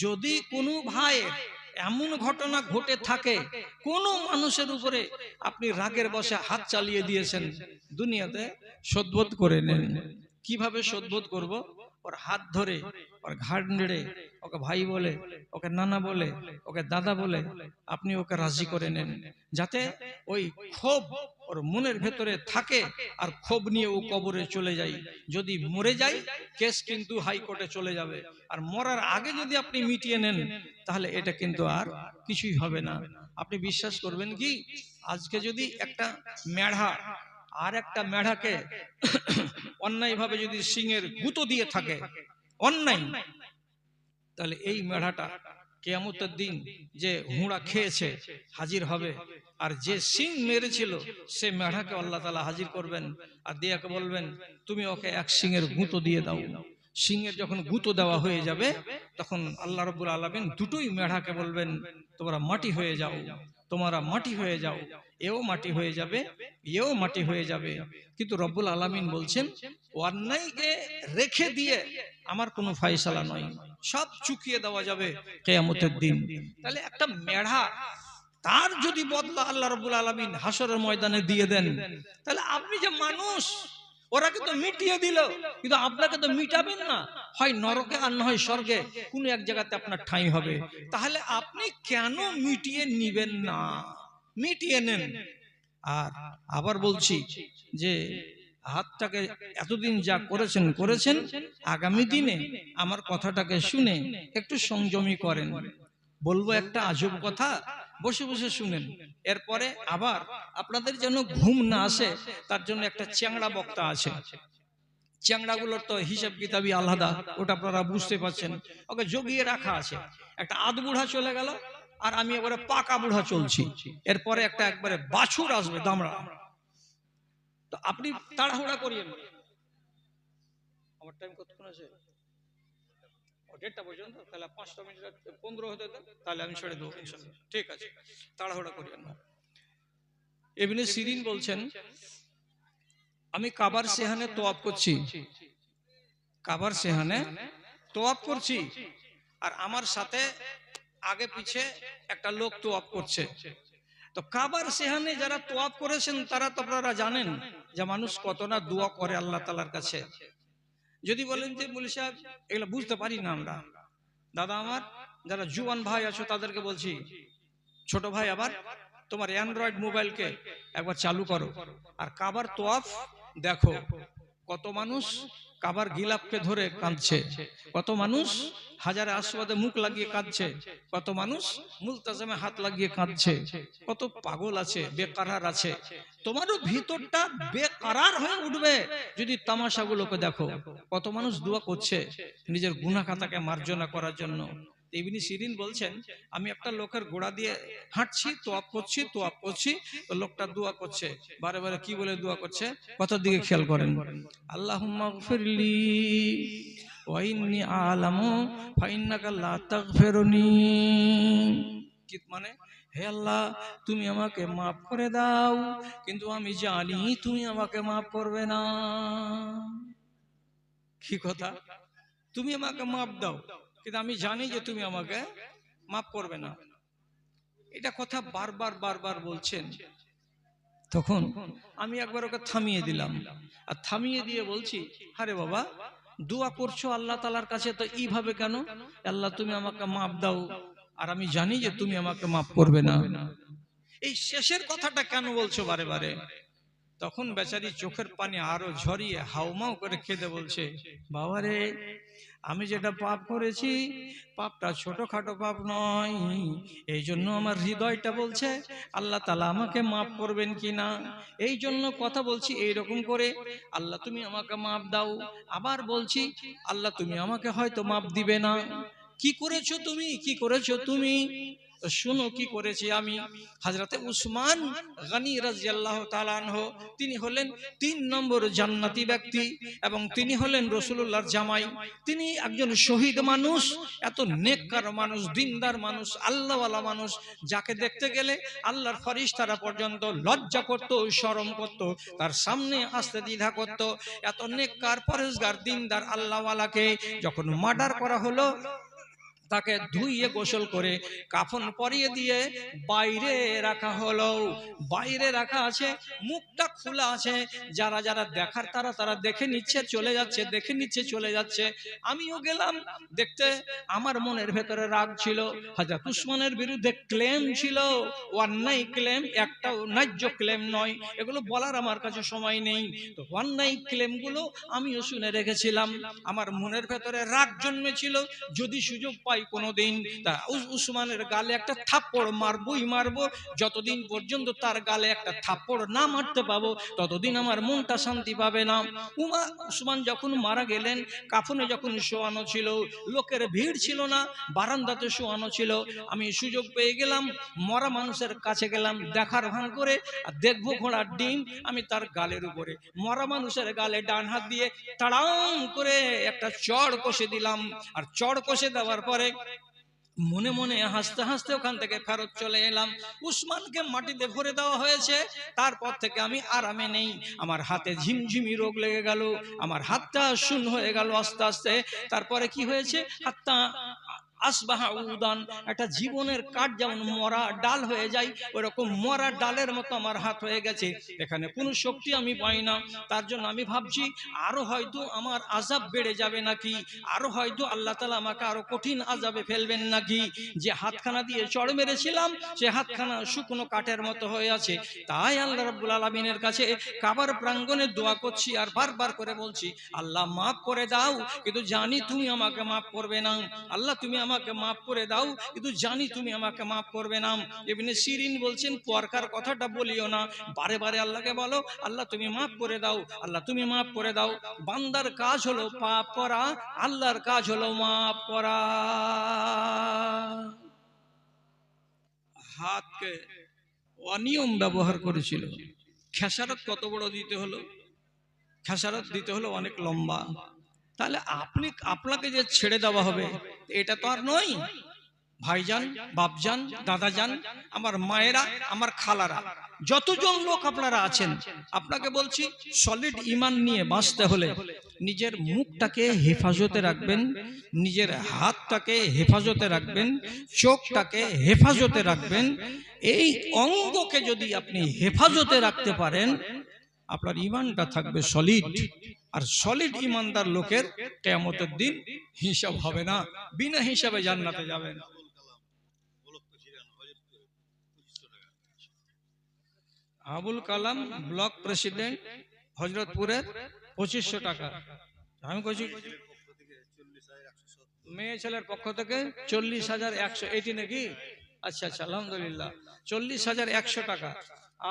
যদি কোনো ভাইয়ের এমন ঘটনা ঘটে থাকে, কোন মানুষের উপরে আপনি রাগের বশে হাত চালিয়ে দিয়েছেন, দুনিয়াতে শোধবোধ করে নেন। কিভাবে শোধবোধ করব? ওর হাত ধরে, ওর ঘাড় নেড়ে, ওকে ভাই বলে, ওকে নানা বলে, ওকে দাদা বলে আপনি ওকে রাজি করে নেন, যাতে ওই ক্ষোভ ওর মনের ভেতরে থাকে, আর ক্ষোভ নিয়ে ও কবরে চলে যায়। যদি মরে যায়, কেস কিন্তু হাইকোর্টে চলে যাবে। আর মরার আগে যদি আপনি মিটিয়ে নেন, তাহলে এটা কিন্তু আর কিছুই হবে না। আপনি বিশ্বাস করবেন কি, আজকে যদি একটা মেঢ়া আর একটা মেঢ়াকে অন্যায় ভাবে যদি সিংহের গুঁতো দিয়ে থাকে, অন্যায়, তাহলে এই মেঢ়াটা কিয়ামতের দিন যে হুঁড়া খেয়েছে হাজির হবে, আর যে সিং মেরেছিল সে মেঢ়াকে আল্লাহ তাআলা হাজির করবেন, আর দিয়াকে বলবেন তুমি ওকে এক সিংহের গুঁতো দিয়ে দাও। সিংহের যখন গুঁতো দেওয়া হয়ে যাবে, তখন আল্লাহ রাব্বুল আলামিন দুটোই মেঢ়াকে বলবেন তোমরা মাটি হয়ে যাও, তোমরা মাটি হয়ে যাও। এও মাটি হয়ে যাবে, এও মাটি হয়ে যাবে। কিন্তু রব্বুল আলামিন বলছেন অন্যায়কে রেখে দিয়ে আমার কোনো ফয়সালা নয়, সব চুকিয়ে দেওয়া যাবে কিয়ামতের দিন। তাহলে একটা মেঢ়া, তার যদি বদলা আল্লাহ রাব্বুল আলামিন হাসরের ময়দানে দিয়ে দেন, তাহলে আপনি যে মানুষ, ওরা কিন্তু মিটিয়ে দিল, কিন্তু আপনাকে তো মিটাবেন না, হয় নরকে আর না হয় স্বর্গে, কোন এক জায়গাতে আপনার ঠাঁই হবে। তাহলে আপনি কেন মিটিয়ে নিবেন না? মিটিয়ে নেন। আর আবার বলছি যে হাতটাকে এতদিন যা করেছেন করেছেন, আগামী দিনে আমার কথাটাকে শুনে একটু সংযমী করেন। বলবো একটা আজব কথা, বসে বসে শুনেন। এরপরে আবার আপনাদের যেন ঘুম না আসে, তার জন্য একটা চ্যাংড়া বক্তা আছে। চ্যাংড়াগুলোর তো হিসাব কিতাবই আলাদা, ওটা আপনারা বুঝতে পারছেন। ওকে জগিয়ে রাখা আছে। একটা আধ বুড়া চলে গেল, আর আমি এবারে পাকা বুড়া চলছি। এরপরে একটা একবারে বাছুর আসবে দামড়া। তো আপনি তাড়াহুড়া করিয়েন। আমার টাইম কতক্ষণ আছে? 1:30 পর্যন্ত। তাহলে 5টা মিনিট 15 হতে দেন, তাহলে আমি ছেড়ে দেবো ইনশাআল্লাহ। ঠিক আছে, তাড়াহুড়া করিয়েন না। ইবনে সিরিন বলছেন, আমি কাবার সেহানে তোয়াফ করছি, কাবার সেহানে তোয়াফ করছি, আর আমার সাথে আগে পিছে একটা লোক তোয়াফ করছে। তো কাবার সেহানে যারা তোয়াফ করেছেন তারা তো আপনারা জানেন যে মানুষ কত না দোয়া করে আল্লাহ তাআলার কাছে। যদি বলেন যে মৌলভী সাহেব এগুলো বুঝতে পারি না আমরা, দাদা আমার যারা জুয়ান ভাই আছো তাদেরকে বলছি, ছোট ভাই আবার তোমার অ্যান্ড্রয়েড মোবাইলকে একবার চালু করো, আর কাবার তোয়াফ দেখো। কত মানুষ কাবার গিলাফকে ধরে কাঁদছে, কত মানুষ হাজারে আসওয়াদে মুখ লাগিয়ে কাঁদছে, কত মানুষ মুলতাজামে হাত লাগিয়ে কাঁদছে, কত পাগল আছে, বেকারার আছে। তোমারও ভিতরটা বেকারার হয়ে উঠবে যদি তামাশাগুলোকে দেখো। কত মানুষ দোয়া করছে নিজের গুনাহ খাতাকে মার্জনা করার জন্য। ইবনে সিরিন বলছেন, আমি একটা লোকের গোড়া দিয়ে হাঁটছি, তোয়াফ করছি, তোয়াফ করছি, তো লোকটা দোয়া করছে, বারে বারে কি বলে দোয়া করছে, কত দিকে খেয়াল করেন, আল্লাহুম্মা গফিরলি ওয়া ইন্নী আ'লামু ফাইন্নাকা লা তাগফিরুনি। কি মানে, হে আল্লাহ তুমি আমাকে মাফ করে দাও, কিন্তু আমি জানি তুমি আমাকে মাফ করবে না। কি কথা, তুমি আমাকে মাফ দাও, কিন্তু আমি জানি যে তুমি আমাকে মাফ করবে না। এটা কথা বারবার বারবার বলছেন। তখন আমি একবার ওকে থামিয়ে দিলাম, আর থামিয়ে দিয়ে বলছি, আরে বাবা দোয়া করছো আল্লাহ তাআলার কাছে, তো এইভাবে কেন, আল্লাহ তুমি আমাকে মাফ দাও, আর আমি জানি যে তুমি আমাকে মাফ করবে না, এই শেষের কথাটা কেন বলছো বারে বারে? তখন বেচারি চোখের পানি আরো ঝরিয়ে হাউমাউ করে কেঁদে বলছে, বাবারে, আমি যেটা পাপ করেছি পাপটা ছোটখাটো পাপ নয়, এই জন্য আমার হৃদয়টা বলছে আল্লাহ তাআলা আমাকে মাফ করবেন কিনা, এই জন্য কথা বলছি এইরকম করে, আল্লাহ তুমি আমাকে মাফ দাও। আবার বলছি আল্লাহ তুমি আমাকে হয়তো মাফ দিবে না। কি করেছো তুমি, কি করেছো তুমি? তো শুনো কি করেছি আমি। হযরতে উসমান গনি রাদিয়াল্লাহু তাআলা আনহু, তিনি হলেন ৩ নম্বর জান্নাতি ব্যক্তি এবং তিনি হলেন রাসূলুল্লাহর জামাই। তিনি একজন শহীদ মানুষ, এত নেককার মানুষ, দিনদার মানুষ, আল্লাহওয়ালা মানুষ, যাকে দেখতে গেলে আল্লাহর ফেরেশতারা পর্যন্ত লজ্জা করত, শরম করত, তার সামনে আসতে দ্বিধা করত। এত নেককার, পরেশগার, দিনদার আল্লাহওয়ালাকে যখন মার্ডার করা হলো, তাকে ধুইয়ে গোসল করে কাফন পরিয়ে দিয়ে বাইরে রাখা হলো। বাইরে রাখা আছে, মুখটা খোলা আছে, যারা যারা দেখার তারা তারা দেখে নিচ্ছে, চলে যাচ্ছে, দেখে নিচ্ছে, চলে যাচ্ছে। আমিও গেলাম দেখতে। আমার মনের ভেতরে রাগ ছিল, হযরত উসমানের বিরুদ্ধে ক্লেম ছিল, অন্যায় ক্লেম, একটাও ন্যায্য ক্লেম নয়, এগুলো বলার আমার কাছে সময় নেই। তো অন্যায় ক্লেমগুলো আমিও শুনে রেখেছিলাম। আমার মনের ভেতরে রাগ জন্মেছিল, যদি সুযোগ পাই কোনোদিন তা উসমানের গালে একটা থাপ্পড় মারবই মারবো। যতদিন পর্যন্ত তার গালে একটা থাপ্পড় না মারতে পাবো ততদিন আমার মনটা শান্তি পাবে না। উসমান যখন মারা গেলেন, কাফনে যখন শোয়ানো ছিল, লোকের ভিড় ছিল না, বারান্দাতে শোয়ানো ছিল। আমি সুযোগ পেয়ে গেলাম, মরা মানুষের কাছে গেলাম, দেখার ভান করে, আর দেখবো ঘোড়ার ডিম। আমি তার গালের উপরে, মরা মানুষের গালে ডান হাত দিয়ে তাড়াম করে একটা চড় কষে দিলাম। আর চড় কষে দেওয়ার পরে মনে মনে হাসতে হাসতে ওখান থেকে ফেরত চলে এলাম। উসমানকে মাটিতে ভরে দেওয়া হয়েছে, তারপর থেকে আমি আরামে নেই। আমার হাতে ঝিমঝিমি রোগ লেগে গেল, আমার হাতটা শূন্য হয়ে গেল আস্তে আস্তে। তারপরে কি হয়েছে, হাতটা আসবাহা উদান, একটা জীবনের কাঠ যেমন মরা ডাল হয়ে যায়, ওরকম মরা ডালের মতো আমার হাত হয়ে গেছে। এখানে কোনো শক্তি আমি পাই না। তার জন্য আমি ভাবছি আরো হয়তো আমার আযাব বেড়ে যাবে নাকি, আরো হয়তো আল্লাহ তাআলা আমাকে আরো কঠিন আযাবে ফেলবেন নাকি। যে হাতখানা দিয়ে চড় মেরেছিলাম, সে হাতখানা শুকনো কাঠের মতো হয়ে আছে। তাই আল্লাহ রাব্বুল আলামিনের কাছে কাবার প্রাঙ্গণে দোয়া করছি, আর বারবার করে বলছি, আল্লাহ মাফ করে দাও, কিন্তু জানি তুমি আমাকে মাফ করবে না। আল্লাহ তুমি আমাকে মাফ করে দাও, কিন্তু জানি তুমি আমাকে মাফ করবে না। ইবনে সিরিন বলছেন, পরকার কথাটা বলিও না, বারে বারে আল্লাহকে বলো, আল্লাহ তুমি মাফ করে দাও, আল্লাহ তুমি মাফ করে দাও। বান্দার কাজ হলো পাপ করা, আল্লাহর কাজ হলো মাফ করা। হাতকে অনিয়ম ব্যবহার করেছিল। খেসারত কত বড় দিতে হলো, খেসারত দিতে হলো অনেক লম্বা। তাহলে আপনাকে যে ছেড়ে দেওয়া হবে এটা তো আর নয়। ভাইজান, বাপজান, দাদাজান, আমার মায়েরা, আমার খালারা, যতজন লোক আপনারা আছেন, আপনাকে বলছি সলিড ঈমান নিয়ে বাঁচতে হলে নিজের মুখটাকে হেফাজতে রাখবেন, নিজের হাতটাকে হেফাজতে রাখবেন, চোখটাকে হেফাজতে রাখবেন। এই অঙ্গকে যদি আপনি হেফাজতে রাখতে পারেন, আপনার ঈমানটা থাকবে সলিড। আর সলিড ঈমানদার লোকের কিয়ামতের দিন হিসাব হবে না, বিনা হিসাবে জান্নাতে যাবেন। আবুল কালাম ব্লক প্রেসিডেন্ট, হযরতপুরের 2500 টাকা। আমি কইছি মেয়ে ছেলের পক্ষ থেকে 40,100, এটি নাকি? আচ্ছা আচ্ছা, আলহামদুলিল্লাহ, 40,100 টাকা।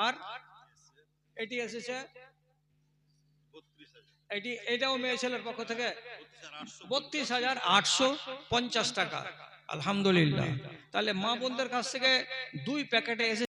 আর এটি এসেছে, এটাও মেয়ে ছেলের পক্ষ থেকে 32,850 টাকা। আলহামদুলিল্লাহ। তাহলে মা বোনদের কাছ থেকে 2 প্যাকেটে এসে